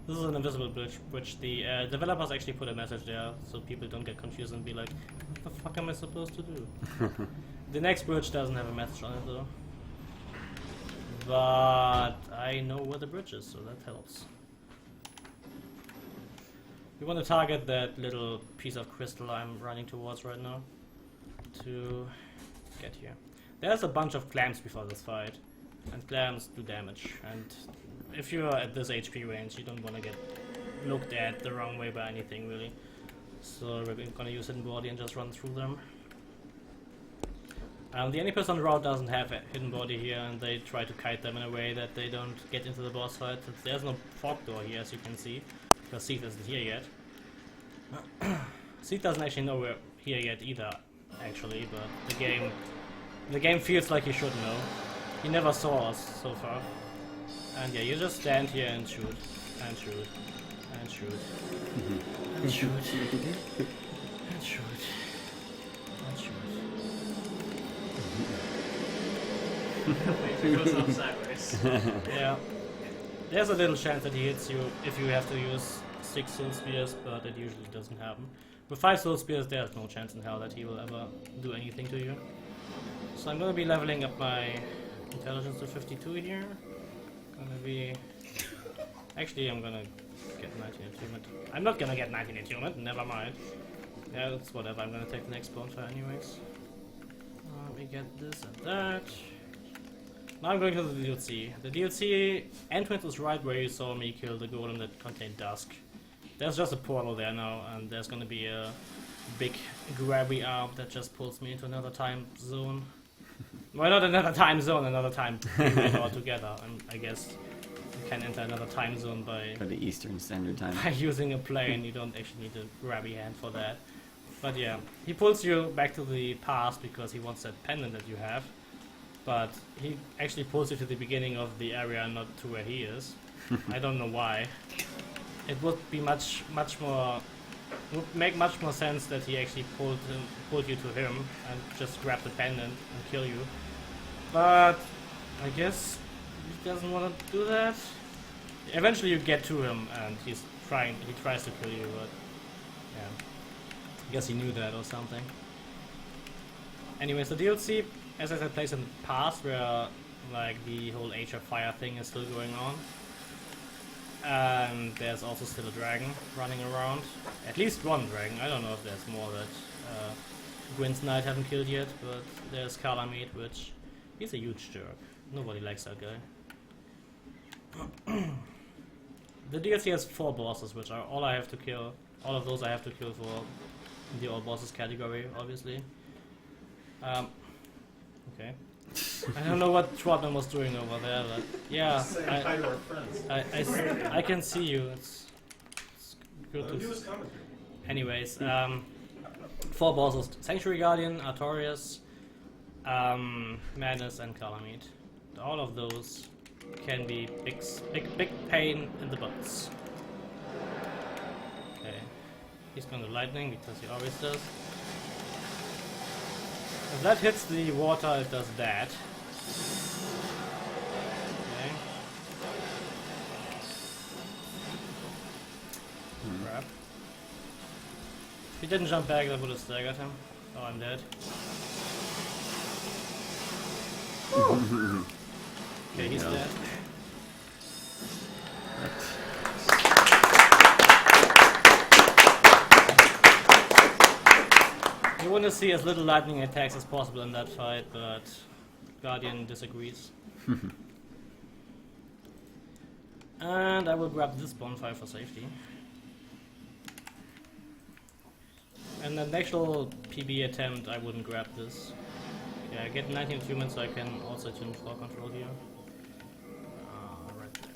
This is an invisible bridge, which the developers actually put a message there, so people don't get confused and be like, what the fuck am I supposed to do? The next bridge doesn't have a message on it though. But I know where the bridge is, so that helps. We want to target that little piece of crystal I'm running towards right now to get here. There's a bunch of clams before this fight, and clams do damage, and if you're at this HP range you don't want to get looked at the wrong way by anything really. So we're gonna use Hidden Body and just run through them. The NPS on the route doesn't have a Hidden Body here, and they try to kite them in a way that they don't get into the boss fight, since there's no fog door here as you can see, because Seath isn't here yet. Seath doesn't actually know we're here yet either, actually, but the game feels like he should know. He never saw us so far. And yeah, you just stand here and shoot, and shoot, and shoot, and shoot, and shoot, and shoot. It goes off sideways. Yeah. There's a little chance that he hits you if you have to use 6 soul spears, but it usually doesn't happen. With 5 soul spears, there's no chance in hell that he will ever do anything to you. So I'm gonna be leveling up my intelligence to 52 here. Gonna be... Actually, I'm gonna get 19 attunement. I'm not gonna get 19 attunement, never mind. Yeah, it's whatever, I'm gonna take the next bonfire anyways. We get this and that. Now I'm going to the DLC. The DLC entrance is right where you saw me kill the golem that contained Dusk. There's just a portal there now, and there's gonna be a big grabby arm that just pulls me into another time zone. Well, not another time zone, another time period altogether. I guess you can enter another time zone by For the Eastern Standard Time. by using a plane. You don't actually need a grabby hand for that. But yeah, he pulls you back to the past because he wants that pendant that you have. But he actually pulls you to the beginning of the area, not to where he is. I don't know why. It would be much more... would make much more sense that he actually pulled you to him and just grab the pendant and kill you. But I guess he doesn't want to do that. Eventually you get to him and he tries to kill you, but yeah. I guess he knew that or something. Anyways, the DLC, as I said, plays in the past where like the whole Age of Fire thing is still going on. And there's also still a dragon running around. At least one dragon. I don't know if there's more that Gwyn's Knight haven't killed yet, but there's Kalameet, which he's a huge jerk. Nobody likes that guy. The DLC has 4 bosses, which are all I have to kill. All of those I have to kill for the all bosses category, obviously. Okay. I don't know what Trotman was doing over there, but yeah, I can see you. It's good to see. Anyways, 4 bosses: Sanctuary Guardian, Artorias, Manus, and Kalameet. All of those can be big pain in the butts. Okay, he's going to lightning because he always does. If that hits the water, it does that. Okay. Crap. If he didn't jump back, that would have staggered him. Oh, I'm dead. Okay, he's dead. You want to see as little lightning attacks as possible in that fight, but Guardian disagrees. And I will grab this bonfire for safety. And the actual PB attempt, I wouldn't grab this. Yeah, I get 19 attunement, so I can also tune for control here. Right there.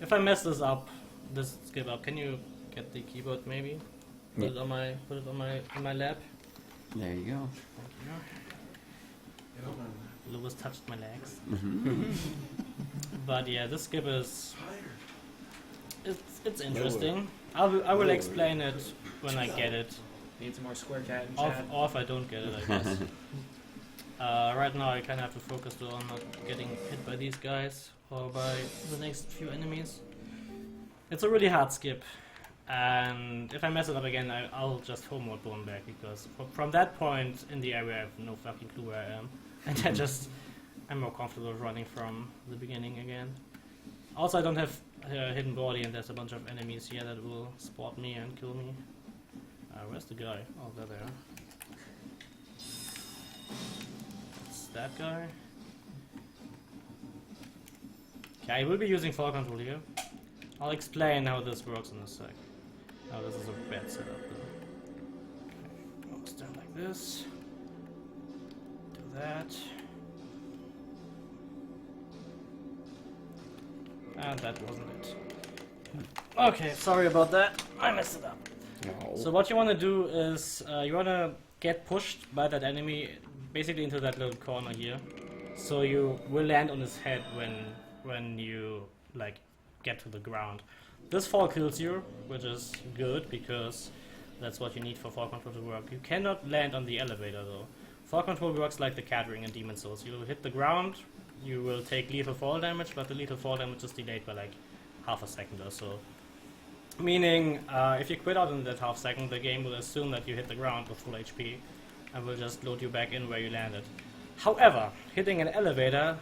If I mess this up, this skip up, can you get the keyboard maybe? Put it on my lap. There you go. Thank you. Lewis touched my legs. But yeah, this skip is it's interesting. I will explain it when I get it. Need some more square cat in chat. Or if I don't get it, I guess. Right now I kind of have to focus on not getting hit by these guys or by the next few enemies. It's a really hard skip. And if I mess it up again, I'll just home mode bone back, because from that point in the area I have no fucking clue where I am. And I'm more comfortable running from the beginning again. Also, I don't have hidden body, and there's a bunch of enemies here that will spot me and kill me. Where's the guy? Oh, there they are. It's that guy. Okay, I will be using fall control here. I'll explain how this works in a sec. Oh, this is a bad setup though. Okay, I'll stand like this. Do that. And that wasn't it. Okay, sorry about that. I messed it up. No. So what you want to do is you want to get pushed by that enemy basically into that little corner here. So you will land on his head when you like get to the ground. This fall kills you, which is good because that's what you need for fall control to work. You cannot land on the elevator though. Fall control works like the cat ring in Demon Souls. You hit the ground you will take lethal fall damage, but the lethal fall damage is delayed by like half a second or so. Meaning, if you quit out in that half second, the game will assume that you hit the ground with full HP and will just load you back in where you landed. However, hitting an elevator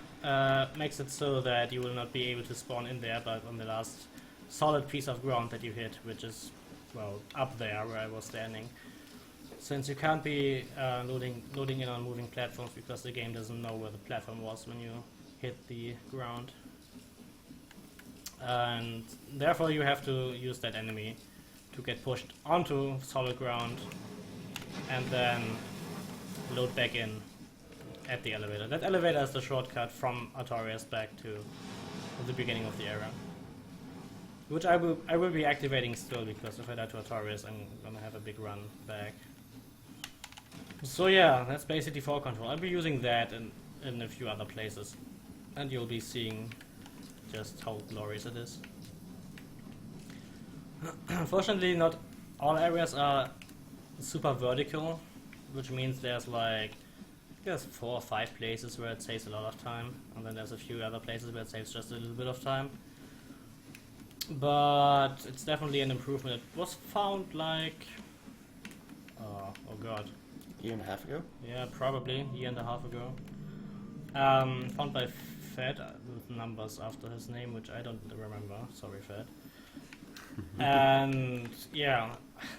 makes it so that you will not be able to spawn in there, but on the last solid piece of ground that you hit, which is, well, up there where I was standing. Since you can't be loading in on moving platforms because the game doesn't know where the platform was when you hit the ground. And therefore you have to use that enemy to get pushed onto solid ground and then load back in at the elevator. That elevator is the shortcut from Artorias back to the beginning of the area. Which I will be activating still, because if I die to Artorias I'm gonna have a big run back. So yeah, that's basically fall control. I'll be using that in a few other places, and you'll be seeing just how glorious it is. Unfortunately, not all areas are super vertical, which means there's 4 or 5 places where it saves a lot of time, and then there's a few other places where it saves just a little bit of time. But it's definitely an improvement. It was found like, oh god, a year and a half ago? Yeah, probably a year and a half ago. Found by F.A.S.T with numbers after his name, which I don't remember. Sorry, F.A.S.T. And yeah,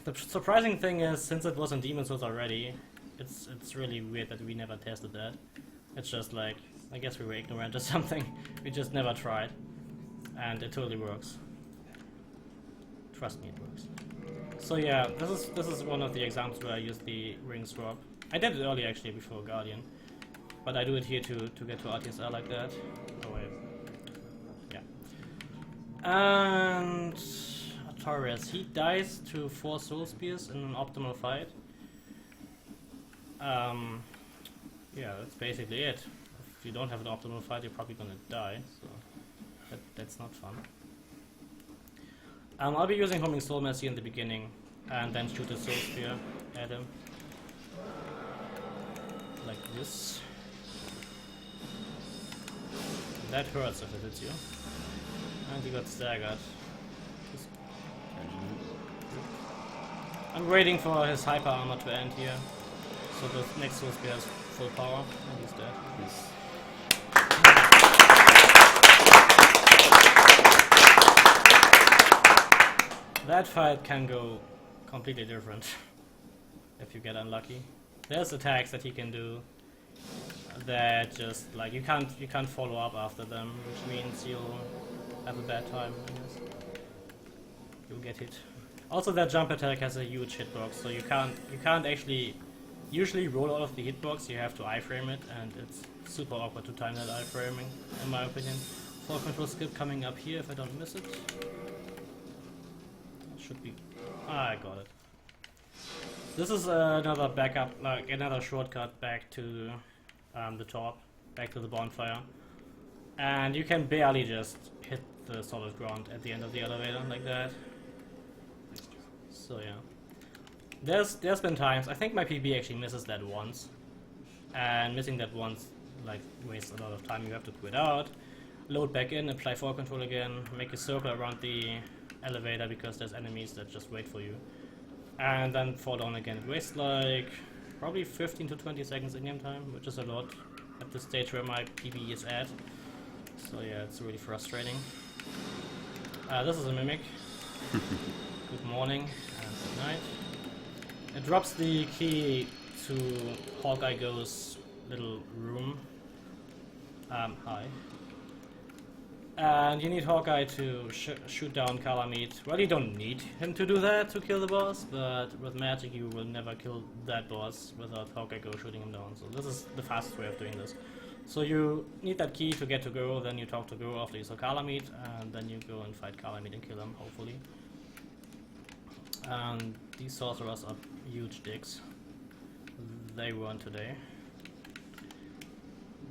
the surprising thing is, since it was in Demon's Souls already, it's really weird that we never tested that. It's just like, I guess we were ignorant or something. We just never tried, and it totally works. Trust me, it works. So yeah, this is one of the examples where I use the ring swap. I did it earlier actually before Guardian, but I do it here to get to RTSR like that. Oh wait, yeah. And Artorias, he dies to 4 soul spears in an optimal fight. Yeah, that's basically it. If you don't have an optimal fight, you're probably gonna die. So that's not fun. I'll be using Homing Soul Mercy in the beginning, and then shoot a Soul Spear at him. Like this. That hurts if it hits you. And he got staggered. I'm waiting for his hyper armor to end here, so the next Soul Spear has full power, and he's dead. Yes. That fight can go completely different if you get unlucky. There's attacks that he can do that just like you can't follow up after them, which means you'll have a bad time, I guess. You'll get hit. Also, that jump attack has a huge hitbox, so you can't actually usually roll out of the hitbox. You have to iframe it, and it's super awkward to time that iframing, in my opinion. Fall control skip coming up here if I don't miss it. Should be. I got it. This is another backup, like another shortcut back to the top, back to the bonfire, and you can barely just hit the solid ground at the end of the elevator like that. So yeah, there's been times I think my PB actually misses that once, and missing that once like wastes a lot of time. You have to quit out, load back in, apply fall control again, make a circle around the elevator because there's enemies that just wait for you, and then fall down again. It wastes like probably 15 to 20 seconds in-game time, which is a lot at the stage where my PB is at. So yeah, it's really frustrating. This is a mimic. Good morning and good night. It drops the key to Hawkeye Go's little room. Hi. And you need Hawkeye to shoot down Kalameet. Well, you don't need him to do that to kill the boss, but with magic you will never kill that boss without Hawkeye Go shooting him down. So this is the fastest way of doing this. So you need that key to get to Go, then you talk to Go after you saw Kalameet, and then you go and fight Kalameet and kill him, hopefully. And these sorcerers are huge dicks. They weren't today.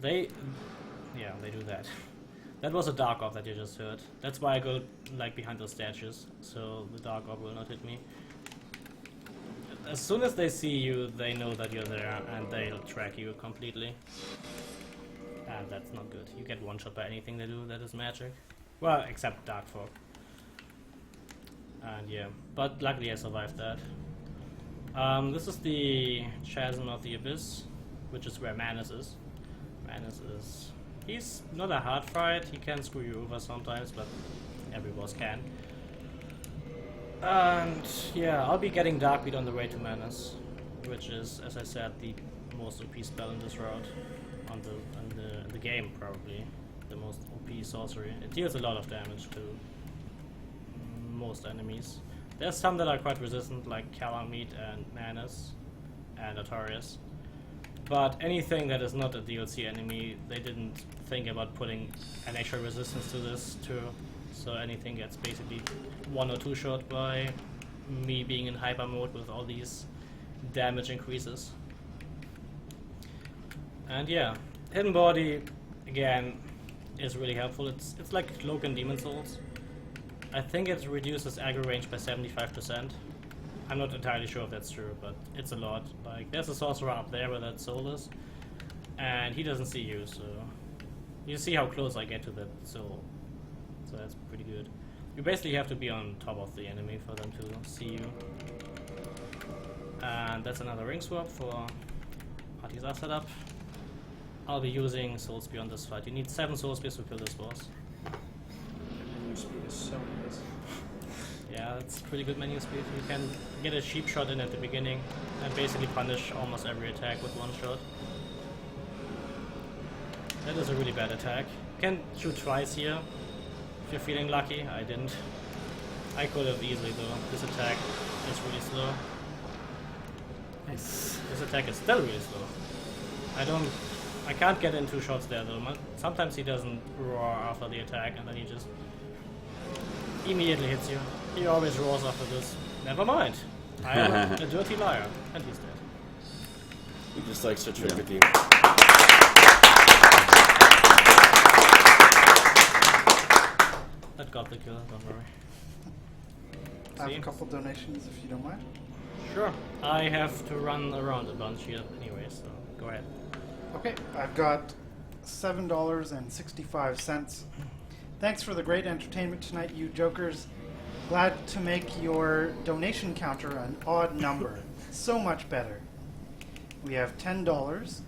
They do that. That was a Dark Orb that you just heard. That's why I go like behind those statues, so the Dark Orb will not hit me. As soon as they see you, they know that you're there, and they'll track you completely. And that's not good. You get one shot by anything they do that is magic. Well, except Dark Fog. And yeah, but luckily I survived that. This is the Chasm of the Abyss, which is where Manus is. Manus is... he's not a hard fight, he can screw you over sometimes, but every boss can. And yeah, I'll be getting Darkbeat on the way to Manus, which is, as I said, the most OP spell in this route. On the game, probably. The most OP sorcery. It deals a lot of damage to most enemies. There's some that are quite resistant, like Kalameet and Manus and Artorias. But anything that is not a DLC enemy, they didn't think about putting an extra resistance to this too. So anything gets basically 1 or 2 shot by me being in hyper mode with all these damage increases. And yeah, Hidden Body again is really helpful. It's like Cloak and Demon Souls. I think it reduces aggro range by 75%. I'm not entirely sure if that's true, but it's a lot. Like, there's a sorcerer up there where that soul is, and he doesn't see you, so you see how close I get to that soul. So that's pretty good. You basically have to be on top of the enemy for them to see you. And that's another ring swap for Artisan setup. I'll be using Soul Spear on this fight. You need 7 Soul Spears to kill this boss. Menu speed is so nice. Yeah, that's pretty good menu speed. You can get a cheap shot in at the beginning and basically punish almost every attack with 1 shot. That is a really bad attack. You can shoot twice here if you're feeling lucky. I didn't. I could have easily though. This attack is really slow. Nice. This attack is still really slow. I can't get in 2 shots there though. Sometimes he doesn't roar after the attack and then he just immediately hits you. He always roars after this. Never mind. I am a dirty liar. And he's dead. He just likes to trick with you. That got the kill, don't worry. I have a couple donations if you don't mind. Sure. I have to run around a bunch here anyway, so go ahead. Okay, I've got $7.65. Thanks for the great entertainment tonight, you jokers. Glad to make your donation counter an odd number. So much better. We have $10.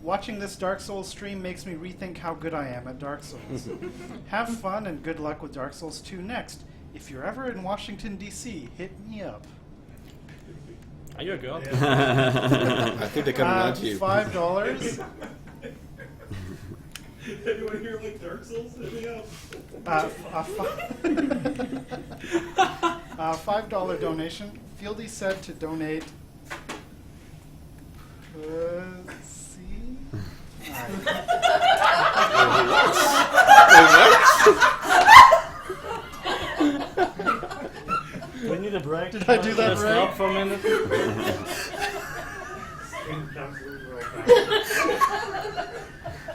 Watching this Dark Souls stream makes me rethink how good I am at Dark Souls. Have fun and good luck with Dark Souls 2 next. If you're ever in Washington, D.C., hit me up. Are you a girl? I think they're coming on to you. $5. Anyone here like Dark Souls? Hit me up. $5 donation. Fieldy said to donate. Let's see. Do we need a break? Did I do that Just right? stop for a minute.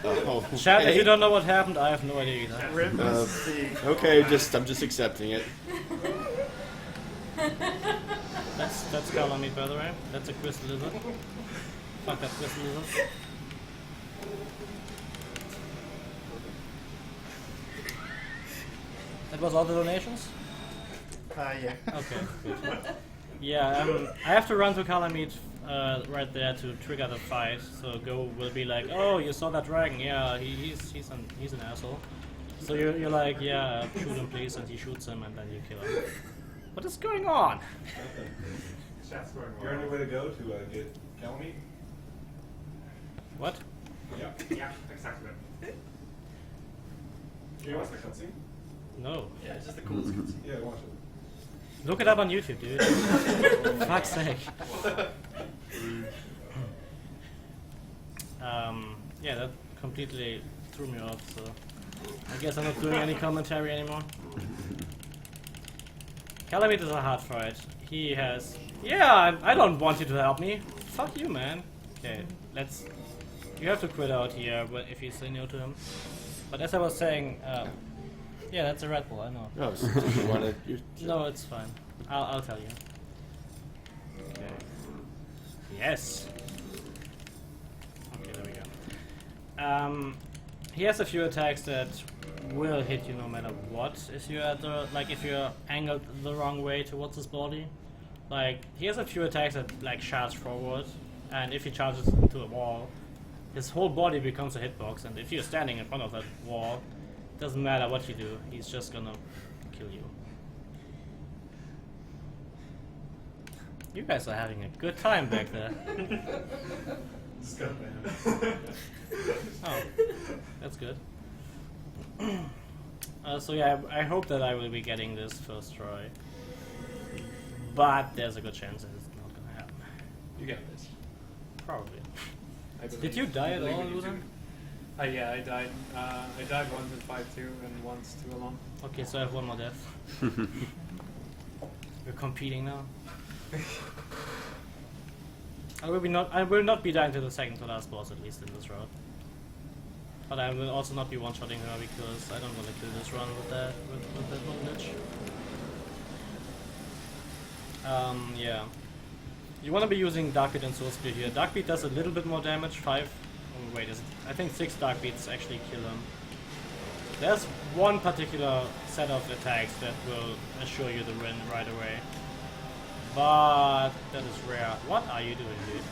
Oh, Chat, if okay. you don't know what happened, I have no idea either. Rip is the Okay, I'm just accepting it. That's Kalameet, by the way. That's a crystal lizard. Fuck that crystal lizard. That was all the donations? yeah. Okay, good. Yeah, I have to run to Kalameet right there to trigger the fight. So Go will be like, "Oh, you saw that dragon? Yeah, he's an asshole." So you're like, "Yeah, shoot him, please," and he shoots him, and then you kill him. What is going on? You're on your way to go to get Kalameet? What? Yeah. Yeah, exactly. Do you watch the cutscene? No. Yeah, it's just the coolest cutscene. Yeah, watch it. Look it up on YouTube, dude. Fuck's sake. Yeah, that completely threw me off, so I guess I'm not doing any commentary anymore. Kalameet is a hard fight. He has... Yeah, I don't want you to help me. Fuck you, man. Okay, let's... You have to quit out here if you say no to him. But as I was saying, yeah, that's a Red Bull, I know. Oh, so you want to... No, it's fine. I'll tell you. Okay. Yes. Okay, there we go. He has a few attacks that will hit you no matter what. If you're at the, like, if you're angled the wrong way towards his body, like he has a few attacks that like charge forward, and if he charges into a wall, his whole body becomes a hitbox. And if you're standing in front of that wall, doesn't matter what you do, he's just gonna kill you. You guys are having a good time back there. Oh, that's good. So yeah, I hope that I will be getting this first try. But there's a good chance that it's not gonna happen. You got this. Probably. I believe. Did you die at believe all, in you Luna? too. Yeah, I died. I died once in 5-2 and once 2 alone. Okay, so I have one more death. We're competing now. I will not be dying to the second to last boss, at least in this round. But I will also not be one-shotting her because I don't want to kill this run with that knowledge. Yeah. You want to be using Darkbeat and Soul Spear here. Darkbeat does a little bit more damage, 5. Oh, wait, I think 6 Darkbeats actually kill him. There's one particular set of attacks that will assure you the win right away. But that is rare. What are you doing, dude?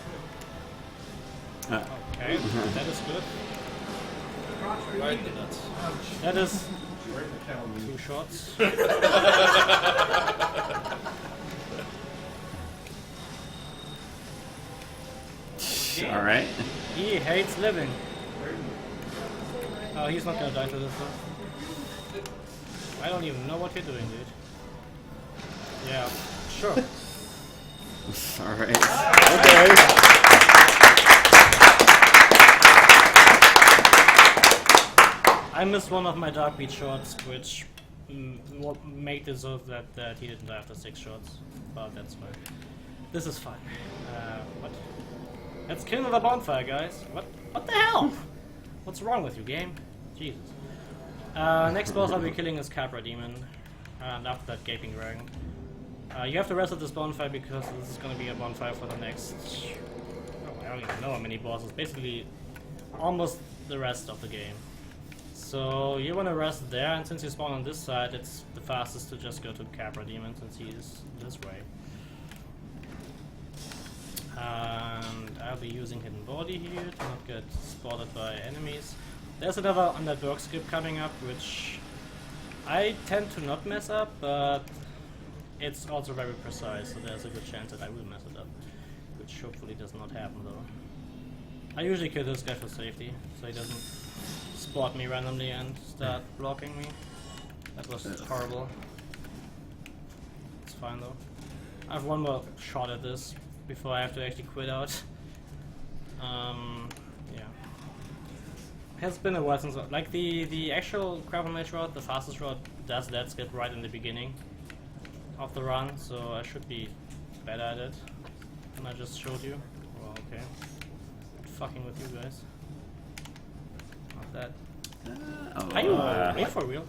Okay, that is good. Right in the nuts. That is 2 shots. Alright. He hates living. Oh, he's not gonna die to this one. I don't even know what you're doing, dude. Yeah, sure. Alright. Okay. I missed one of my Darkbeat shots, which made it so that he didn't die after 6 shots. But that's fine. This is fine. What? Let's kill the bonfire, guys. What the hell? What's wrong with you, game? Jesus. Next boss I'll be killing is Capra Demon. And after that, Gaping Dragon. You have to rest at this bonfire because this is going to be a bonfire for the next... Oh, I don't even know how many bosses. Basically, almost the rest of the game. So you want to rest there, and since you spawn on this side, it's the fastest to just go to Capra Demon since he's this way. And I'll be using Hidden Body here to not get spotted by enemies. There's another Undead Burg skip coming up, which I tend to not mess up, but it's also very precise, so there's a good chance that I will mess it up, which hopefully does not happen though. I usually kill this guy for safety, so he doesn't spot me randomly and start blocking me. That was horrible. It's fine though. I have one more shot at this before I have to actually quit out. Yeah. Has been a while since, like the actual Grapple Mage route, the fastest route, does that skip right in the beginning of the run, so I should be better at it than I just showed you. Well, okay. Fucking with you guys. Not that. Are you me for real?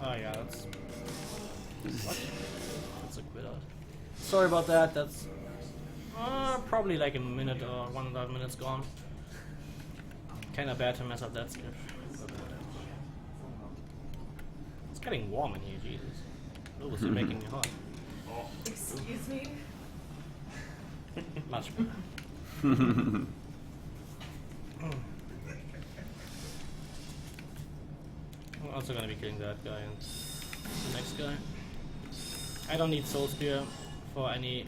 Oh yeah, that's... What? That's a quit out. Sorry about that, that's... probably like a minute or 1.5 minutes gone. Kinda bad to mess up that skip. It's getting warm in here, Jesus. Those are making me hot. Excuse me? Much better. I'm also gonna be killing that guy and the next guy. I don't need Soul Spear for any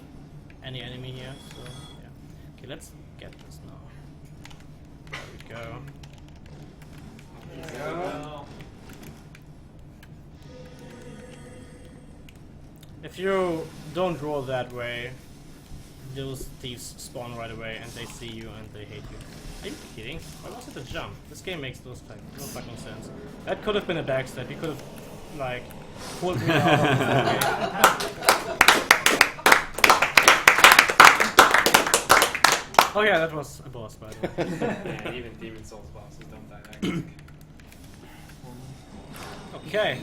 enemy here, so yeah. Okay, let's get this now. There we go. There we go. If you don't roll that way, those thieves spawn right away and they see you and they hate you. Are you kidding? Why was it a jump? This game makes no fucking sense. That could have been a backstab. You could have, like, pulled me out of the game. Oh yeah, that was a boss, by the way. Yeah, even Demon Souls bosses don't die that quick. Okay.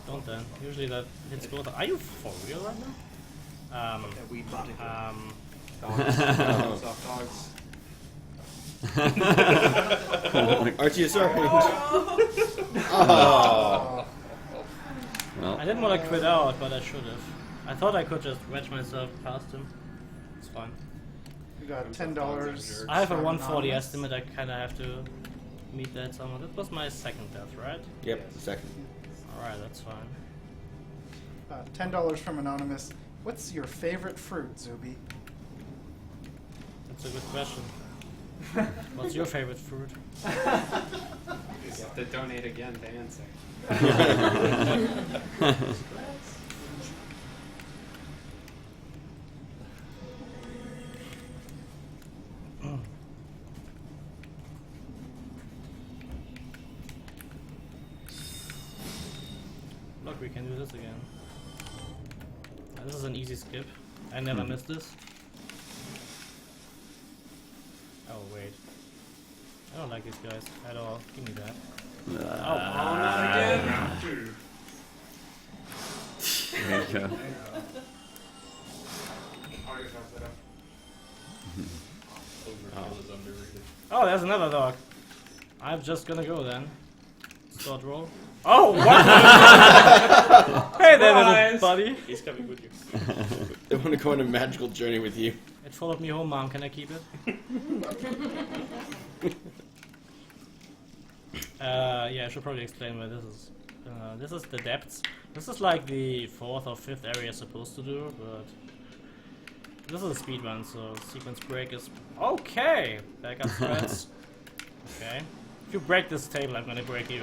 Don't then. Usually that hits both. Are you for real right now? Dogs. Soft dogs. RTSR range. Oh. Well, I didn't want to quit out, but I should have. I thought I could just wedge myself past him. It's fine. We got $10. I have a from 140 Anonymous. estimate. I kind of have to meet that somehow. That was my second death, right? Yep, second. Alright, that's fine. $10 from Anonymous. What's your favorite fruit, Zuby? That's a good question. What's your favorite fruit? You have to donate again to answer. Look, we can do this again. This is an easy skip. I never missed this. Oh wait. I don't like these guys at all. Give me that. Oh, not again! there you go. Oh, there's another dog. I'm just gonna go then. Start roll. Oh, what? Hey there, little buddy. He's coming with you. They want to go on a magical journey with you. It followed me home, Mom. Can I keep it? Yeah, I should probably explain where this is. This is the depths. This is like the 4th or 5th area supposed to do, but this is a speed run, so sequence break is okay. Backup threats. Okay. If you break this table, I'm gonna break you.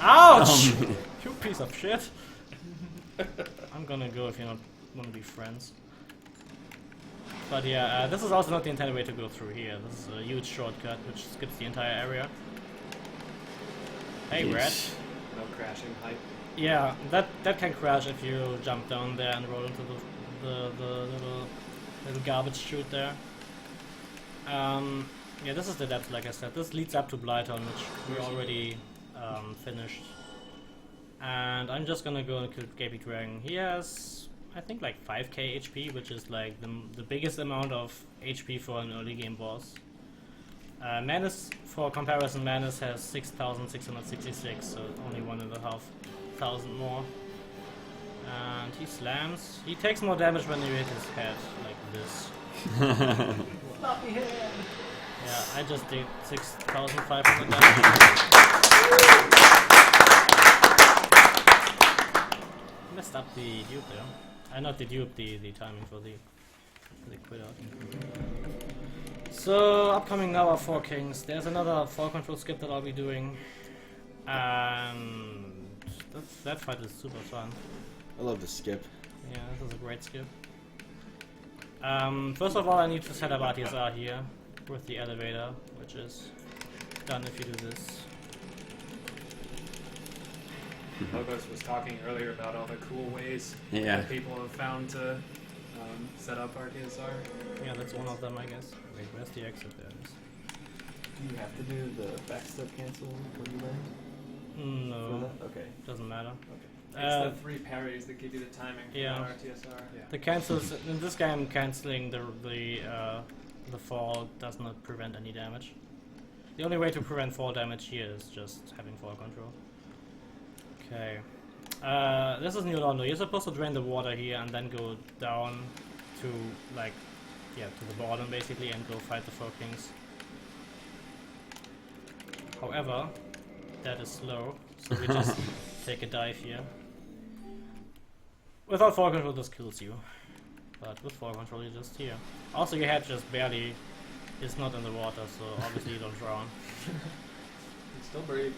Ouch! You piece of shit. I'm gonna go if you don't want to be friends. But yeah, this is also not the intended way to go through here. This is a huge shortcut which skips the entire area. Hey, Red. No crashing hype. Yeah, that can crash if you jump down there and roll into the little garbage chute there. Yeah, this is the depth, like I said. This leads up to Blighttown, which we already finished. And I'm just gonna go and kill Gapy Dragon. He has, I think, like 5k HP, which is like the biggest amount of HP for an early game boss. Manus, for comparison, Manus has 6,666, so only 1,500 more. And he slams. He takes more damage when you hit his head, like this. Floppy head! Yeah, I just did 6,500 damage. Messed up the dupe there. Not the dupe, the timing for the quit out. So, upcoming now are 4 kings. There's another 4 control skip that I'll be doing. And that fight is super fun. I love the skip. Yeah, this is a great skip. First of all, I need to set up RTSR here with the elevator, which is done if you do this. Logos was talking earlier about all the cool ways Yeah. that people have found to set up RTSR. Yeah, that's one of them, I guess. Wait, where's the exit? There it is. Do you have to do the backstep cancel when you land? No, Okay. doesn't matter. It's the 3 parries that give you the timing for yeah. RTSR. The cancels in this game, canceling the fall does not prevent any damage. The only way to prevent fall damage here is just having fall control. Okay. This is Anor Londo. You're supposed to drain the water here and then go down to to the bottom basically and go fight the 4 kings. However, that is slow, so we just take a dive here. Without fall control, this kills you. But with fall control, you're just here. Also, your head just barely is not in the water, so obviously you don't drown. You still breathe.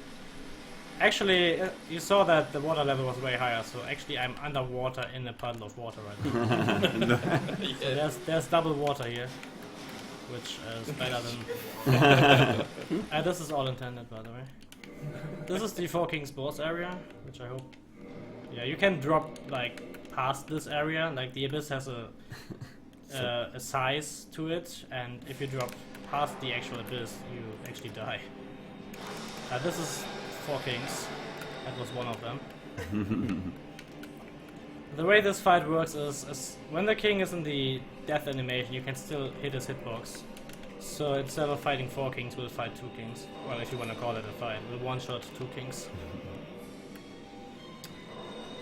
Actually, you saw that the water level was way higher, so actually I'm underwater in a puddle of water right now. So there's double water here, which is better than... this is all intended, by the way. This is the 4 Kings boss area, which I hope... Yeah, you can drop, past this area, the Abyss has a size to it, and if you drop past the actual Abyss, you actually die. This is 4 Kings. That was one of them. The way this fight works is when the king is in the death animation, you can still hit his hitbox. So instead of fighting 4 kings, we'll fight 2 kings. Well, if you want to call it a fight, we'll one-shot 2 kings.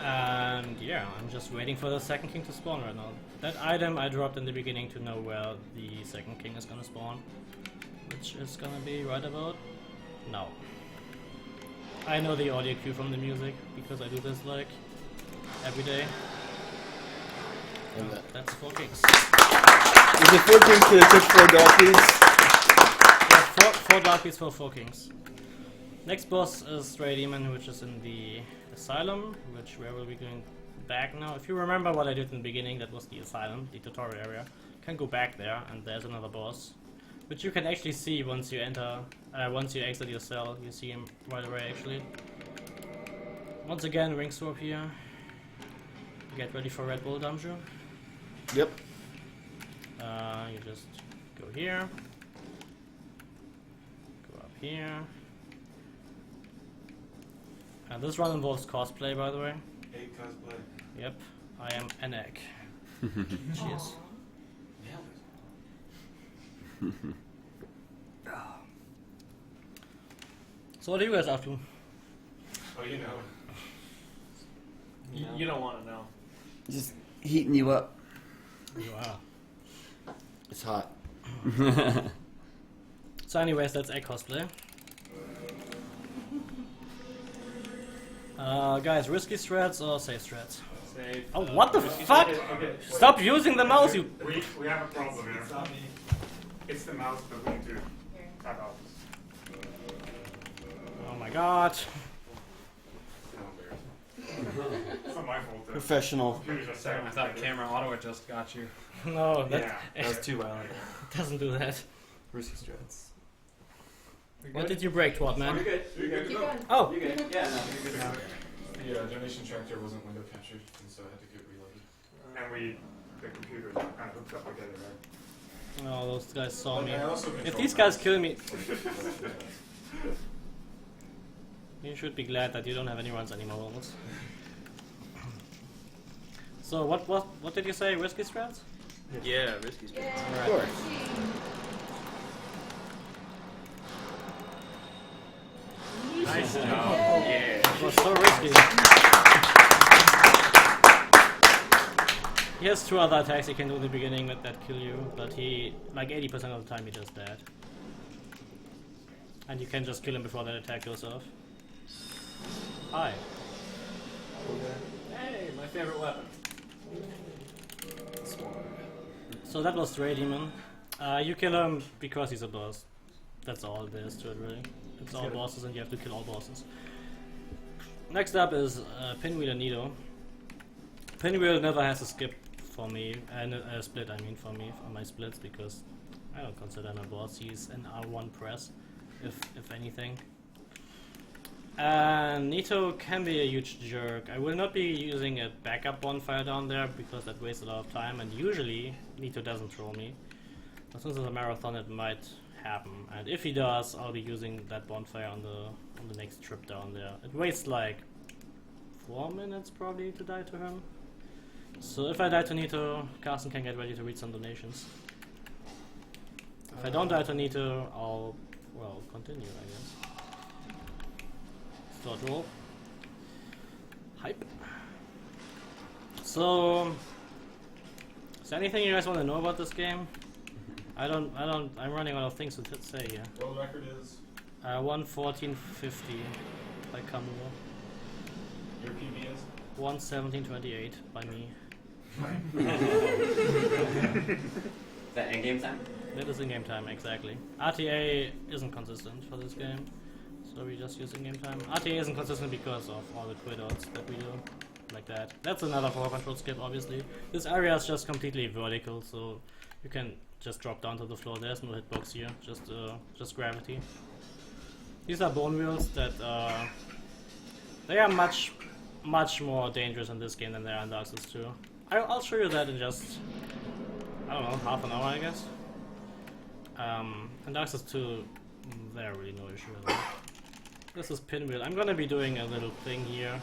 And yeah, I'm just waiting for the second king to spawn right now. That item I dropped in the beginning to know where the second king is gonna spawn, which is gonna be right about now. I know the audio cue from the music because I do this like every day. That's 4 kings. Is it 4 kings to took 4 darkies? Yeah, 4 darkies for 4 kings. Next boss is Stray Demon, which is in the Asylum, where we'll be going back now. If you remember what I did in the beginning, that was the Asylum, the tutorial area. You can go back there, and there's another boss, which you can actually see once you exit your cell. You see him right away, actually. Once again, ring swap here. Get ready for Red Bull Dungeon. Yep. You just go here, go up here. And this run involves cosplay, by the way. Hey, cosplay. Yep, I am Enek. Cheers. So what are you guys up to? Oh, you know. You don't want to know. Just heating you up. Wow. It's hot. So anyways, that's egg cosplay. Guys, risky strats or safe strats? Safe. Oh, what the fuck? Okay. Stop using the mouse, you... We have a problem here. It's the mouse, but we need to tap out. Oh my god. It's not my fault. Professional. Computer's just I thought camera auto adjust got you. No, that, Yeah. That was too violent. doesn't do that. Risky strats. What did you break, Twat, man? You're good. You're good to Keep go. going. Oh! You're good. Yeah, no, you're good now. The donation tractor wasn't window captured, and so I had to get reloaded. And the computer is kind of hooked up together, right? Oh, those guys saw But me. I also If control these guys mouse. kill me... You should be glad that you don't have any runs anymore, almost. So, what did you say? Risky strats? Yeah, risky stuff. Of course. Nice job. Yay. Yeah. It was so risky. He has 2 other attacks he can do in the beginning that kill you, but he, like 80% of the time, he does that. And you can just kill him before that attack goes off. Hi. Hey, my favorite weapon. So that was Stray Demon. You kill him because he's a boss. That's all there is to it, really. It's all bosses and you have to kill all bosses. Next up is Pinwheel and Nito. Pinwheel never has a skip for me, and a split I mean for me, for my splits, because I don't consider him a boss. He's an R1 press, if anything. And Nito can be a huge jerk. I will not be using a backup bonfire down there because that wastes a lot of time, and usually Nito doesn't troll me. But since it's a marathon, it might happen. And if he does, I'll be using that bonfire on the next trip down there. It wastes like 4 minutes probably to die to him. So if I die to Nito, Carson can get ready to read some donations. If I don't die to Nito, I'll, well, continue, I guess. Start roll. Hype. So, is there anything you guys want to know about this game? I'm running out of things to say here. World record is 1:14:50 by Kamuro. your PB is 1:17:28 by me. Is that in-game time? That is in-game time, exactly. RTA isn't consistent for this game, so we just use in-game time. RTA isn't consistent because of all the quid outs that we do, like that. That's another power control skip, obviously. This area is just completely vertical, so you can just drop down to the floor. There's no hitbox here, just gravity. These are bone wheels that they are much more dangerous in this game than they are in Dark Souls 2. I'll show you that in just, I don't know, half an hour, I guess. In Dark Souls 2, there are really no issue with that. This is Pinwheel. I'm gonna be doing a little thing here.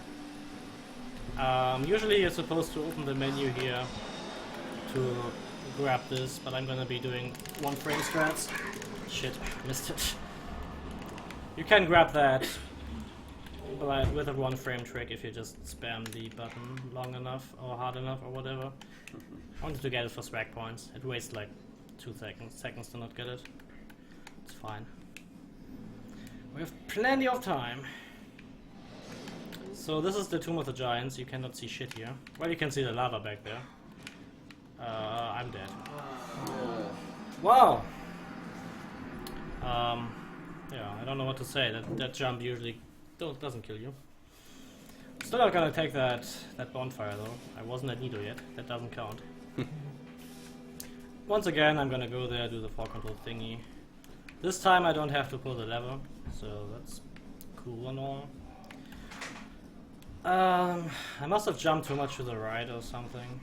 Usually you're supposed to open the menu here to grab this, but I'm gonna be doing one frame strats. Shit, missed it. You can grab that but with a one frame trick if you just spam the button long enough or hard enough or whatever. I wanted to get it for swag points. It wastes like 2 seconds to not get it. It's fine. We have plenty of time. So this is the Tomb of the Giants. You cannot see shit here. Well, you can see the lava back there. I'm dead. Wow! Yeah, I don't know what to say. That jump usually doesn't kill you. Still not gonna take that bonfire though. I wasn't at Nito yet. That doesn't count. Once again, I'm gonna go there, do the fall control thingy. This time I don't have to pull the lever, so that's cool and all. I must have jumped too much to the right or something.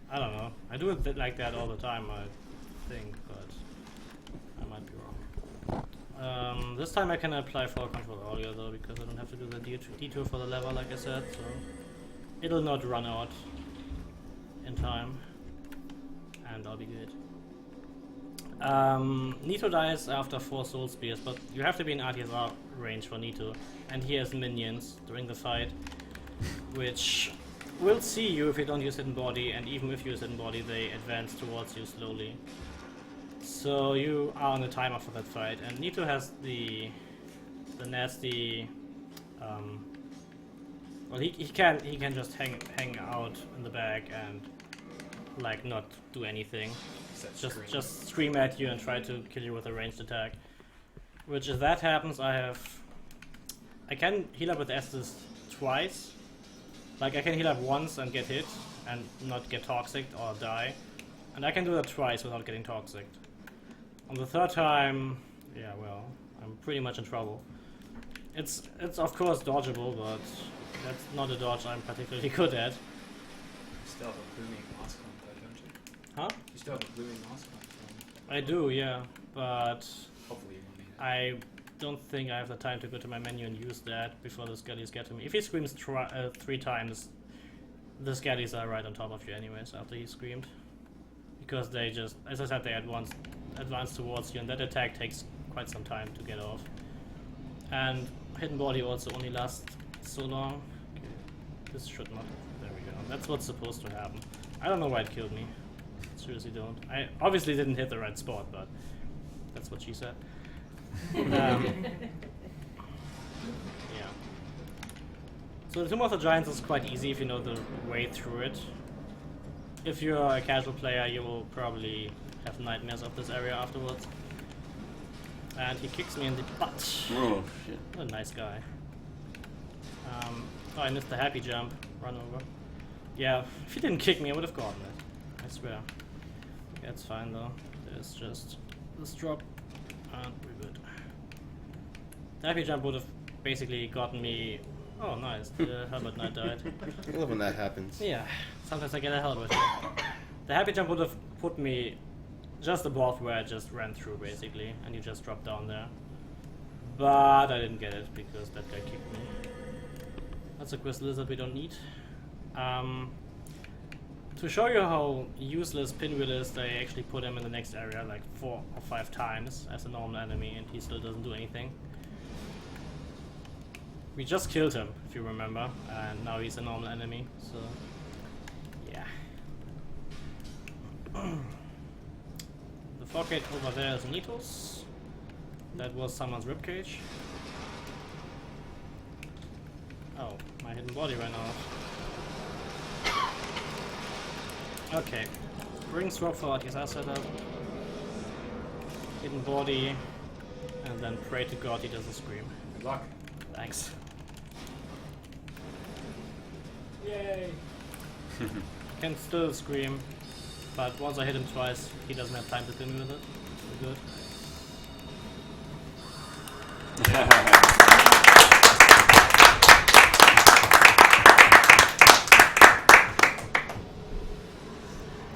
I don't know. I do it like that all the time, I think, but I might be wrong. This time I can apply fall control earlier though, because I don't have to do the detour for the lever like I said, so it'll not run out in time, and I'll be good. Nito dies after 4 soul spears, but you have to be in RTSR range for Nito, and he has minions during the fight, which will see you if you don't use hidden body, and even if you use hidden body they advance towards you slowly. So you are on a timer for that fight, and Nito has the nasty well, he can just hang out in the back and like not do anything. Just scream at you and try to kill you with a ranged attack. Which if that happens, I can heal up with Estus twice. Like I can heal up once and get hit and not get toxic or die. And I can do that twice without getting toxic. On the 3rd time, yeah, well, I'm pretty much in trouble. It's of course dodgeable, but that's not a dodge I'm particularly good at. You still have a blooming moss clump though, don't you? Huh? You still have a blooming moss clump from... I do, yeah, but Hopefully you won't need it. I don't think I have the time to go to my menu and use that before the skellies get to me. If he screams 3 times, the skellies are right on top of you anyways after he screamed. Because they just, as I said, they advance towards you, and that attack takes quite some time to get off. And hidden body also only lasts so long. Okay. This should not. There we go. That's what's supposed to happen. I don't know why it killed me. Seriously don't. I obviously didn't hit the right spot, but that's what she said. Yeah. So the Tomb of the Giants is quite easy if you know the way through it. If you're a casual player, you will probably have nightmares of this area afterwards. And he kicks me in the butt. Oh, shit. What a nice guy. Oh, I missed the happy jump. Run over. Yeah, if he didn't kick me, I would have gotten it. I swear. That's fine though. There's just this drop, and we're good. The happy jump would have basically gotten me. Oh, nice. The Helmet Knight died. I love when that happens. Yeah, sometimes I get a helmet. The happy jump would have put me just above where I just ran through, basically, and you just dropped down there. But I didn't get it because that guy kicked me. That's a Quest Lizard we don't need. To show you how useless Pinwheel is, they actually put him in the next area like 4 or 5 times as a normal enemy, and he still doesn't do anything. We just killed him, if you remember, and now he's a normal enemy, so yeah. The fog gate over there is Nito's. That was someone's ribcage. Oh, my hidden body ran out. Okay. Ring swap for RTSR setup. Hidden body. And then pray to God he doesn't scream. Good luck. Thanks. Yay! Can still scream, but once I hit him twice, he doesn't have time to kill me with it. We're good.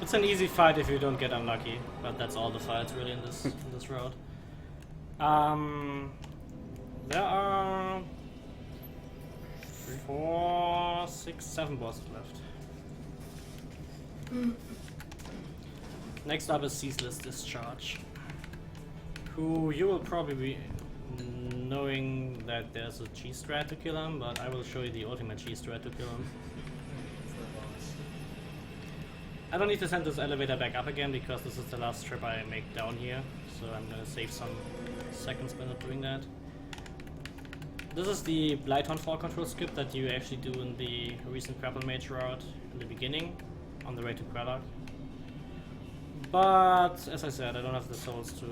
It's an easy fight if you don't get unlucky, but that's all the fights really in this road. There are 4 6, 7 bosses left. Next up is Ceaseless Discharge, who you will probably be knowing that there's a cheese strat to kill him, but I will show you the ultimate cheese strat to kill him. I don't need to send this elevator back up again because this is the last trip I make down here, so I'm gonna save some seconds by not doing that. This is the Blighttown fall control skip that you actually do in the recent Grapple Mage route in the beginning, on the way to Quelaag. But, as I said, I don't have the souls to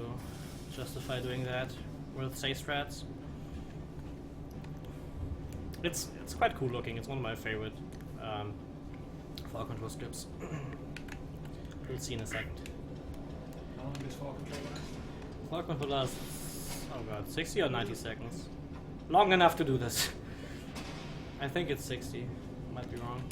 justify doing that with safe strats. It's quite cool looking, it's one of my favorite fall control skips. We'll see in a second. How long does fall control last? Fall control lasts, oh god, 60 or 90 seconds. Long enough to do this. I think it's 60, might be wrong.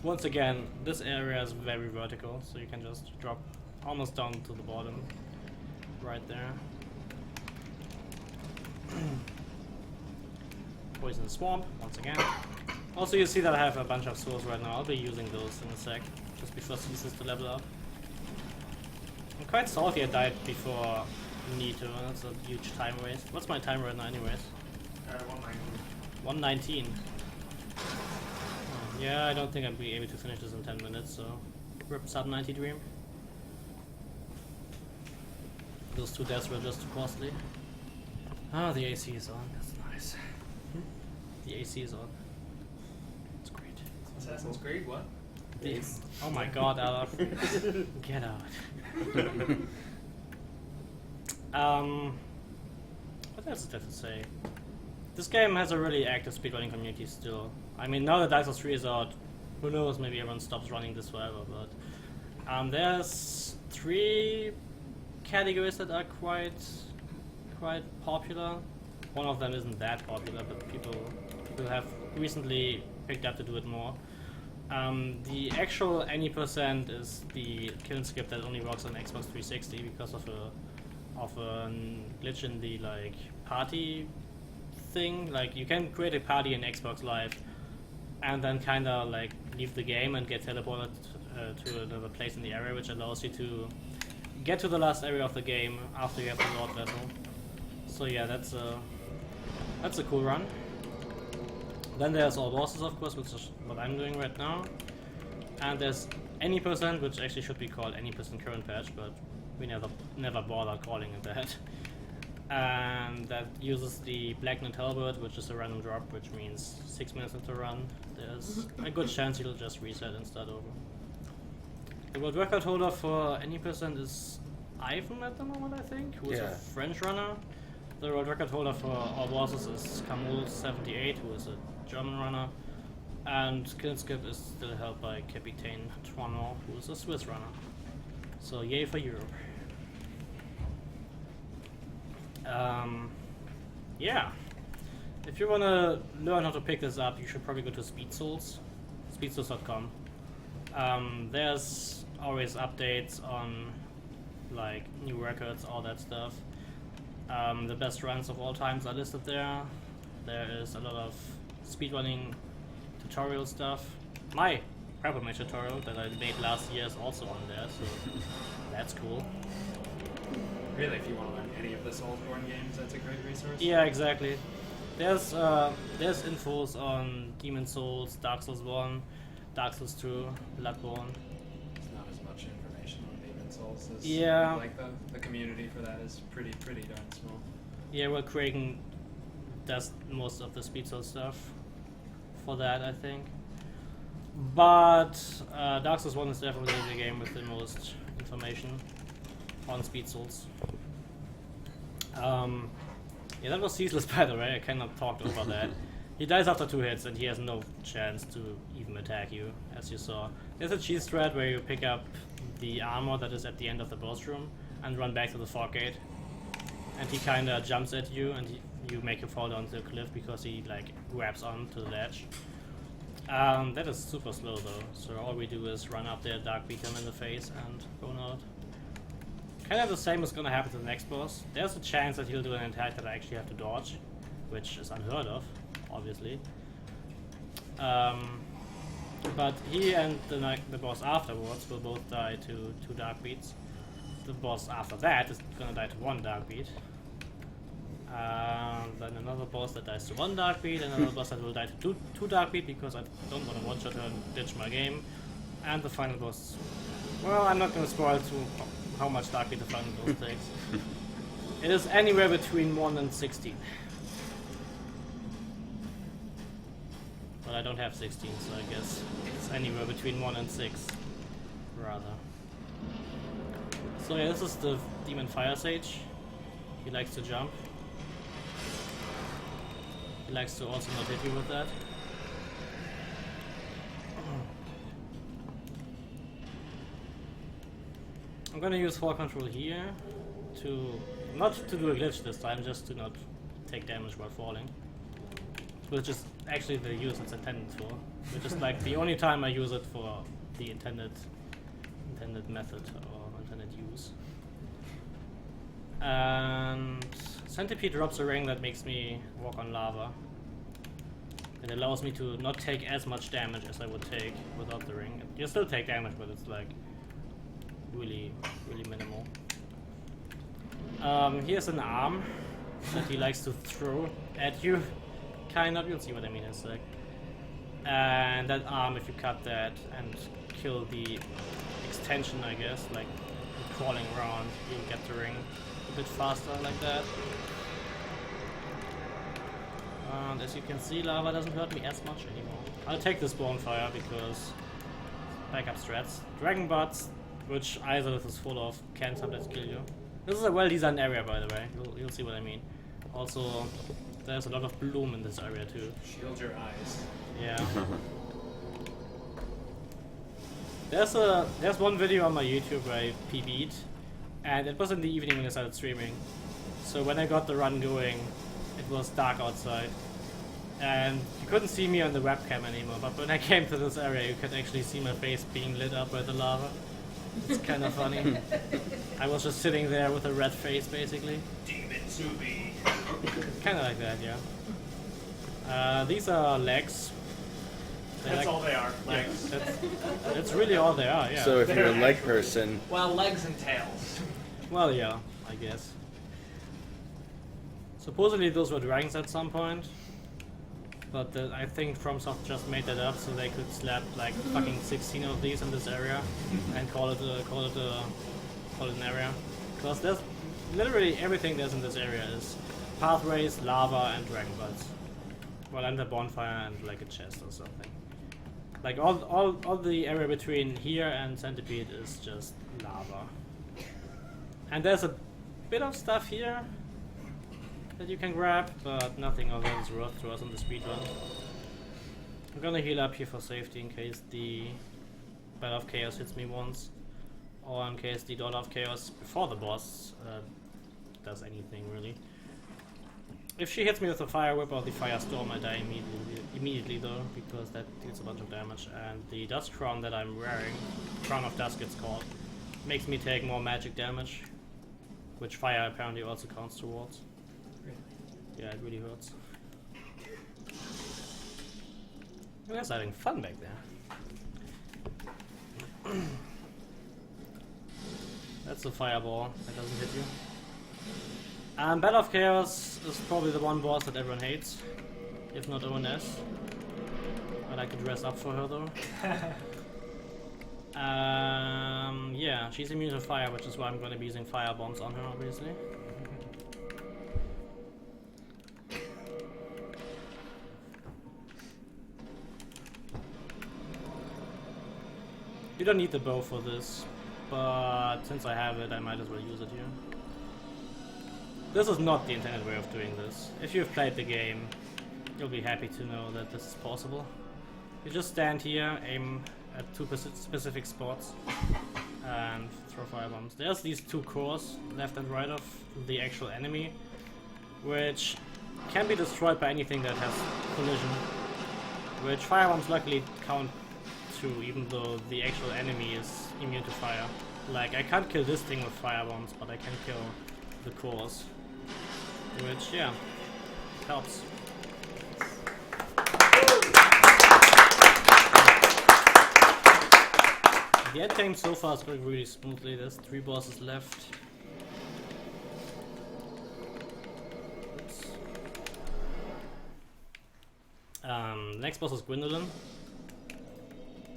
Once again, this area is very vertical, so you can just drop almost down to the bottom, right there. Poison Swamp, once again. Also, you see that I have a bunch of souls right now. I'll be using those in a sec, just before ceases to level up. I'm quite salty I died before Nito, that's a huge time waste. What's my time right now anyways? 119. Yeah, I don't think I'll be able to finish this in 10 minutes, so rip sub 90 dream. Those 2 deaths were just too costly. Ah, the AC is on, that's nice. The AC is on. It's great. Assassin's Creed, what? Oh my god, Alaf. Get out. What else is there to say? This game has a really active speedrunning community still. I mean, now that Dark Souls 3 is out, who knows, maybe everyone stops running this forever, but there's 3 categories that are quite popular. One of them isn't that popular, but people have recently picked up to do it more. The actual any percent is the kill skip that only works on Xbox 360 because of a glitch in the like party thing. Like you can create a party in Xbox Live and then kind of like leave the game and get teleported to another place in the area, which allows you to get to the last area of the game after you have the Lord vessel. So yeah, that's a cool run. Then there's all bosses, of course, which is what I'm doing right now. And there's any percent, which actually should be called any percent current patch, but we never bothered calling it that. And that uses the Blackened Halberd, which is a random drop, which means 6 minutes into run, there's a good chance it'll just reset and start over. The world record holder for any percent is Ivan at the moment, I think, who is a French runner. The world record holder for all bosses is Camul78, who is a German runner, and kill skip is still held by Capitaine Tourneau, who is a Swiss runner. So yay for Europe. Yeah. If you wanna learn how to pick this up, you should probably go to SpeedSouls, speedsouls.com. There's always updates on like new records, all that stuff. The best runs of all times are listed there. There is a lot of speedrunning tutorial stuff. My Grapple Mage tutorial that I made last year is also on there, so that's cool. Really, if you want to learn any of the Soulsborne games, that's a great resource. Yeah, exactly. There's infos on Demon Souls, Dark Souls 1, Dark Souls 2, Bloodborne. There's not as much information on Demon Souls as like the community for that is pretty darn small. Yeah, well, Kraken does most of the Speed Soul stuff for that, I think. But Dark Souls 1 is definitely the game with the most information on Speed Souls. Yeah, that was Ceaseless, by the way. I cannot talk over that. He dies after 2 hits and he has no chance to even attack you, as you saw. There's a cheese strat where you pick up the armor that is at the end of the boss room and run back to the fog gate. And he kinda jumps at you and you make him fall down to the cliff because he like grabs onto the ledge. That is super slow though, so all we do is run up there, dark beat him in the face and go out. kind of the same is gonna happen to the next boss. There's a chance that he'll do an attack that I actually have to dodge, which is unheard of, obviously. But he and the boss afterwards will both die to 2 dark beats. The boss after that is gonna die to 1 dark beat. Then another boss that dies to 1 dark beat, and another boss that will die to 2 dark beat because I don't want to one shot her and ditch my game. And the final boss. Well, I'm not gonna spoil how much dark beat the final boss takes. It is anywhere between 1 and 16. But I don't have 16, so I guess it's anywhere between 1 and 6, rather. So yeah, this is the Demon Fire Sage. He likes to jump. He likes to also not hit you with that. I'm gonna use Fall Control here to not to do a glitch this time, just to not take damage while falling. Which is actually the use it's intended for. Which is like the only time I use it for the intended method or intended use. And Centipede drops a ring that makes me walk on lava. It allows me to not take as much damage as I would take without the ring. You still take damage, but it's like really minimal. Here's an arm that he likes to throw at you. Kind of, you'll see what I mean in a sec. And that arm, if you cut that and kill the extension, I guess, like crawling around, you'll get the ring a bit faster like that. And as you can see, lava doesn't hurt me as much anymore. I'll take this bonfire because backup strats. Dragon Butts, which Izalith is full of, can sometimes kill you. This is a well-designed area, by the way. You'll see what I mean. Also, there's a lot of bloom in this area too. Shield your eyes. Yeah. There's one video on my YouTube where I PB'd, and it was in the evening when I started streaming. So when I got the run going, it was dark outside, and you couldn't see me on the webcam anymore. But when I came to this area, you could actually see my face being lit up by the lava. It's kind of funny. I was just sitting there with a red face, basically. Demon Zubi. Kind of like that, yeah. These are legs. That's like, all they are. Legs. That's really all they are, yeah. So if you're a leg person, Well, legs and tails. Well, yeah, I guess. Supposedly those were dragons at some point, but I think FromSoft just made that up so they could slap like fucking 16 of these in this area and call it an area. Because there's literally everything there's in this area is pathways, lava, and dragon buds. Well, and a bonfire and like a chest or something. Like all the area between here and Centipede is just lava. And there's a bit of stuff here that you can grab, but nothing of that is worth to us on the speedrun. I'm gonna heal up here for safety in case the Bell of Chaos hits me once, or in case the Daughter of Chaos before the boss does anything really. If she hits me with the Fire Whip or the Firestorm, I die immediately though, because that deals a bunch of damage, and the Dust Crown that I'm wearing, Crown of Dusk it's called, makes me take more magic damage, which fire apparently also counts towards. Yeah, it really hurts. You guys are having fun back there. That's a fireball that doesn't hit you. Battle of Chaos is probably the one boss that everyone hates, if not ONS. I like to dress up for her though. Yeah, she's immune to fire, which is why I'm going to be using fire bombs on her, obviously. You don't need the bow for this, but since I have it, I might as well use it here. This is not the intended way of doing this. If you've played the game, you'll be happy to know that this is possible. You just stand here, aim at 2 specific spots, and throw firebombs. There's these 2 cores, left and right of the actual enemy, which can be destroyed by anything that has collision, which firebombs luckily count to, even though the actual enemy is immune to fire. Like, I can't kill this thing with fire bombs, but I can kill the cores. Which, yeah, helps. The end game so far is going really smoothly. There's 3 bosses left. Oops. Next boss is Gwyn.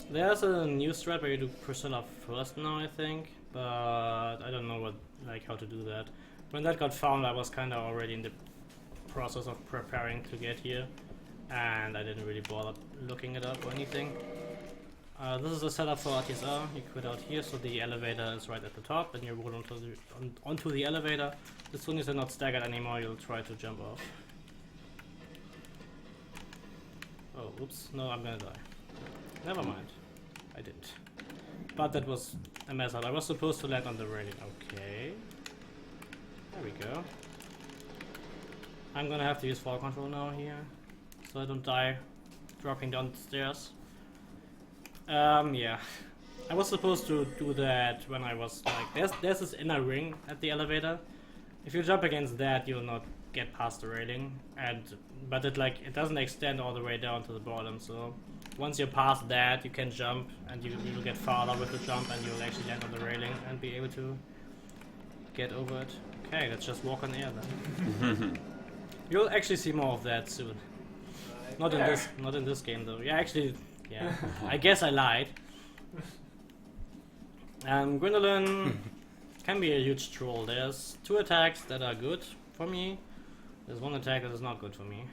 There's a new strat where you do Priscilla first now, I think, but I don't know how to do that. When that got found, I was kind of already in the process of preparing to get here, and I didn't really bother looking it up or anything. This is a setup for RTSR. You quit out here, so the elevator is right at the top, and you roll onto the elevator. As soon as you're not staggered anymore, you'll try to jump off. Oh, oops, no, I'm gonna die. Never mind, I didn't. But that was a mess up. I was supposed to land on the railing. Okay. There we go. I'm gonna have to use fall control now here, so I don't die dropping down the stairs. Yeah. I was supposed to do that when I was like, there's this inner ring at the elevator. If you jump against that, you'll not get past the railing, but it doesn't extend all the way down to the bottom, so once you're past that, you can jump, and you'll get farther with the jump, and you'll actually land on the railing and be able to get over it. Okay, let's just walk on air then. You'll actually see more of that soon. Not in this game though. Yeah, actually, yeah. I guess I lied. Gwyn can be a huge troll. There's 2 attacks that are good for me. There's 1 attack that is not good for me.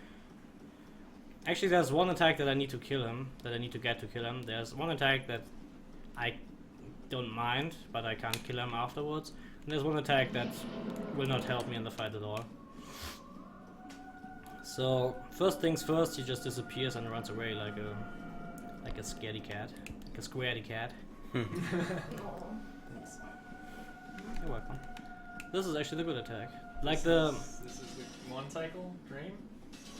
Actually, there's 1 attack that I need to kill him, that I need to get to kill him. There's 1 attack that I don't mind, but I can't kill him afterwards. And there's 1 attack that will not help me in the fight at all. So, first things first, he just disappears and runs away like a scaredy cat. Like a squaredy cat. Thanks. You're welcome. This is actually the good attack. Like this is the 1 cycle drain?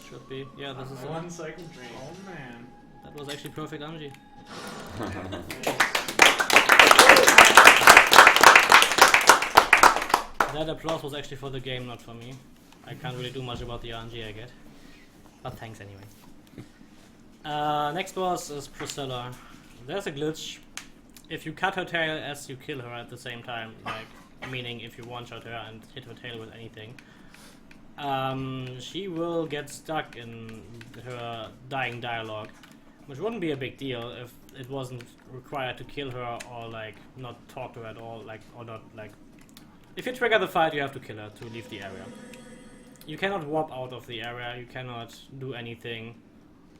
Should be. Yeah, this is 1 cycle drain. Oh man. That was actually perfect Anji. That applause was actually for the game, not for me. I can't really do much about the RNG I get. But thanks anyway. Next boss is Priscilla. There's a glitch. If you cut her tail as you kill her at the same time, like, meaning if you one-shot her and hit her tail with anything, she will get stuck in her dying dialogue, which wouldn't be a big deal if it wasn't required to kill her or like not talk to her at all, like, or not like. If you trigger the fight, you have to kill her to leave the area. You cannot warp out of the area. You cannot do anything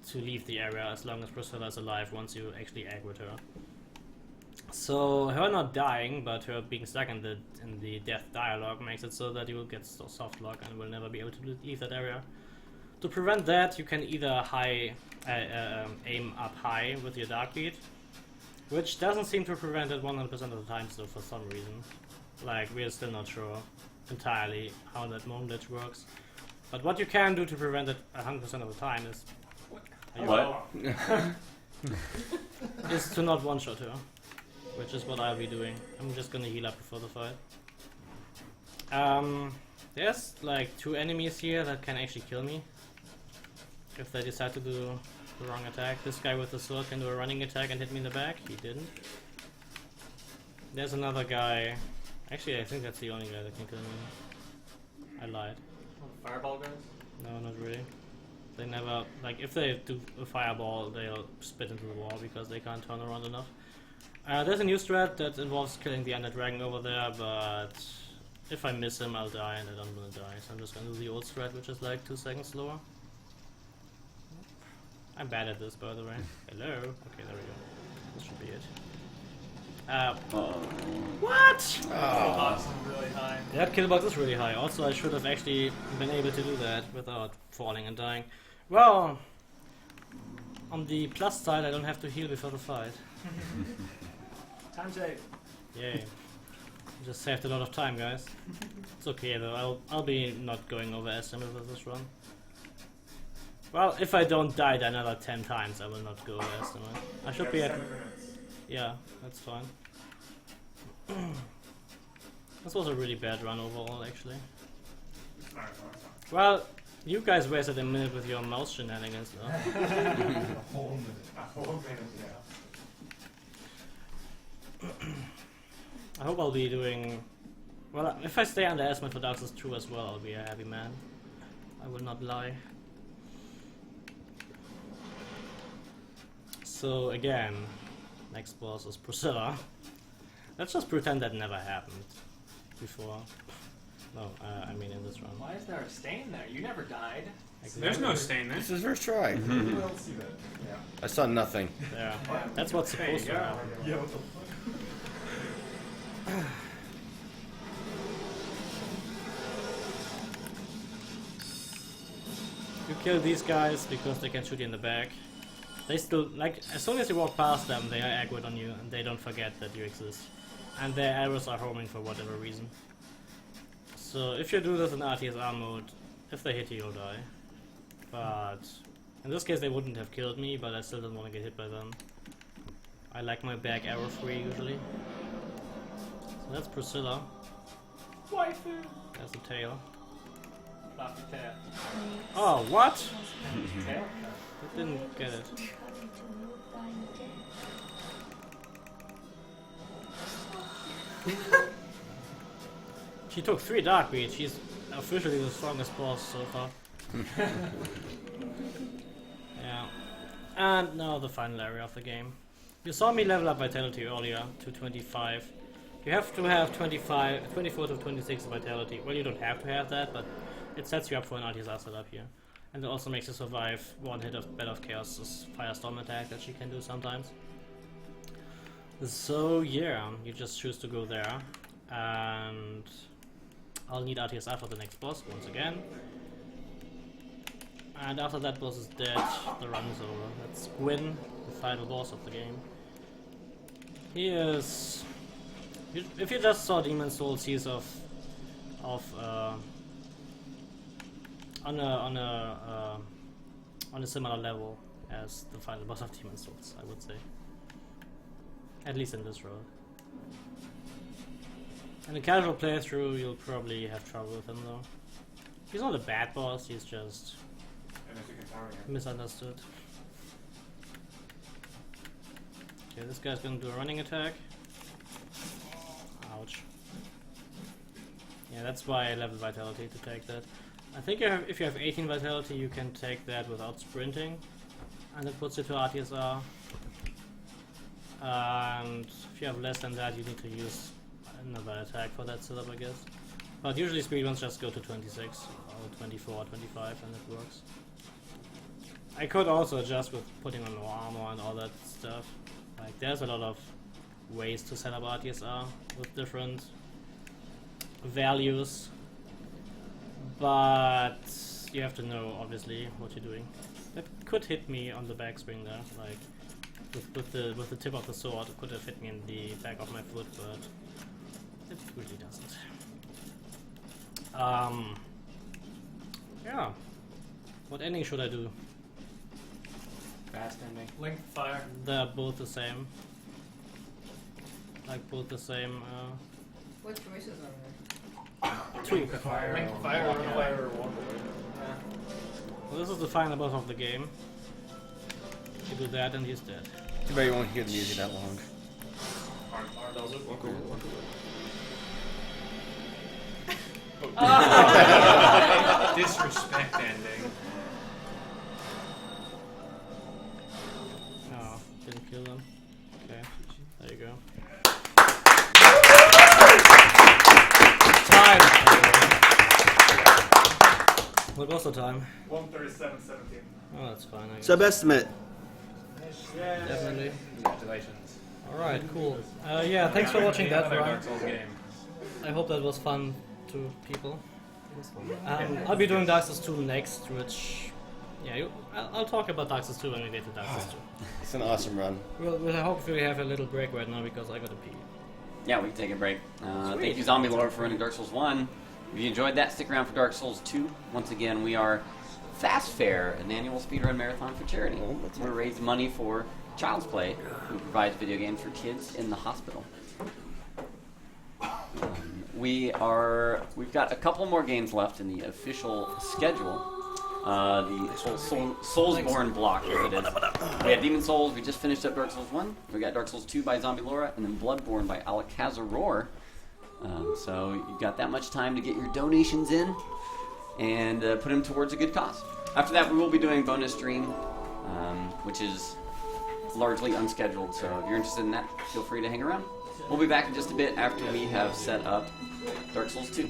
to leave the area as long as Priscilla is alive once you actually aggroed her. So her not dying, but her being stuck in the death dialogue makes it so that you will get soft lock and will never be able to leave that area. To prevent that, you can either aim up high with your dark beat, which doesn't seem to prevent it 100% of the time still for some reason. Like, we're still not sure entirely how that moon glitch works. But what you can do to prevent it 100% of the time is is to not one-shot her, which is what I'll be doing. I'm just gonna heal up before the fight. There's like 2 enemies here that can actually kill me if they decide to do the wrong attack. This guy with the sword can do a running attack and hit me in the back. He didn't. There's another guy. Actually, I think that's the only guy that can kill me. I lied. Oh, the fireball guys? No, not really. They never, like, if they do a fireball, they'll spit into the wall because they can't turn around enough. There's a new strat that involves killing the Undead Dragon over there, but if I miss him, I'll die, and I don't want to die. So I'm just gonna do the old strat, which is like 2 seconds slower. I'm bad at this, by the way. Hello? Okay, there we go. This should be it. What? Killbox is really high. That killbox is really high. Also, I should have actually been able to do that without falling and dying. Well, on the plus side, I don't have to heal before the fight. Time save. Yay. Just saved a lot of time, guys. It's okay though, I'll be not going over estimate with this run. Well, if I don't die another 10 times, I will not go over estimate. I should be at... Yeah, that's fine. This was a really bad run overall, actually. Well, you guys wasted a minute with your mouse shenanigans, though. A whole minute, yeah. I hope I'll be doing... Well, if I stay underestimate for Dark Souls 2 as well, I'll be a happy man. I will not lie. So, again, next boss is Priscilla. Let's just pretend that never happened before. No, I mean in this run. Why is there a stain there? You never died. There's no stain there. This is first try. We'll see that. Yeah. I saw nothing. There. That's what's supposed to happen. Yeah, what the fuck? You kill these guys because they can shoot you in the back. They still, like, as soon as you walk past them, they are aggroed on you and they don't forget that you exist. And their arrows are homing for whatever reason. So if you do this in RTSR mode, if they hit you, you'll die. But in this case they wouldn't have killed me, but I still don't want to get hit by them. I like my back arrow free usually. So that's Priscilla. Waifu. There's the tail. Flop your tail. Oh, what? Tail? I didn't get it. She took 3 dark beats. She's officially the strongest boss so far. Yeah. And now the final area of the game. You saw me level up vitality earlier to 25. You have to have 24 to 26 vitality. Well, you don't have to have that, but it sets you up for an RTSR setup here. And it also makes you survive one hit of Bed of Chaos' Firestorm attack that she can do sometimes. So yeah, you just choose to go there. And I'll need RTSR for the next boss once again. And after that boss is dead, the run is over. That's Gwyn, the final boss of the game. He is... If you just saw Demon Souls, he's on a similar level as the final boss of Demon Souls, I would say. At least in this road. In a casual playthrough, you'll probably have trouble with him though. He's not a bad boss, he's just misunderstood. Okay, this guy's gonna do a running attack. Ouch. Yeah, that's why I leveled vitality to take that. I think if you have 18 vitality, you can take that without sprinting, and it puts you to RTSR. And if you have less than that, you need to use another attack for that setup, I guess. But usually speedruns just go to 26 or 24 or 25 and it works. I could also adjust with putting on more armor and all that stuff. Like, there's a lot of ways to set up RTSR with different values, but you have to know obviously what you're doing. That could hit me on the backswing there, like with the tip of the sword. It could have hit me in the back of my foot, but it really doesn't. Yeah. What ending should I do? Fast ending. Link fire. They're both the same. Like both the same. What choices are there? Two. Link fire. Fire or walk away. Well, this is the final boss of the game. You do that and he's dead. Too bad you won't hear the music that long. Walk away. Disrespect ending. Oh, didn't kill them. Okay, there you go. Time! What was the time? 1:37:17. Oh, that's fine, I guess. Sub-estimate. Definitely. Congratulations. Alright, cool. Yeah, thanks for watching that Another run. Dark Souls game. I hope that was fun to people. I'll be doing Dark Souls 2 next, which... Yeah, I'll talk about Dark Souls 2 when we get to Dark Souls 2. It's an awesome run. We'll hopefully have a little break right now because I gotta pee. Yeah, we can take a break. Thank you, Zombie Lord, for running Dark Souls 1. If you enjoyed that, stick around for Dark Souls 2. Once again, we are Faire, an annual speedrun marathon for charity. We raise money for Child's Play, who provides video games for kids in the hospital. we've got a couple more games left in the official schedule. The Soulsborne block, as it is. We had Demon Souls. We just finished up Dark Souls 1. We got Dark Souls 2 by Zombie Laura, and then Bloodborne by Alakazaror. So you've got that much time to get your donations in and put them towards a good cause. After that, we will be doing a bonus stream, which is largely unscheduled. So if you're interested in that, feel free to hang around. We'll be back in just a bit after we have set up Dark Souls 2.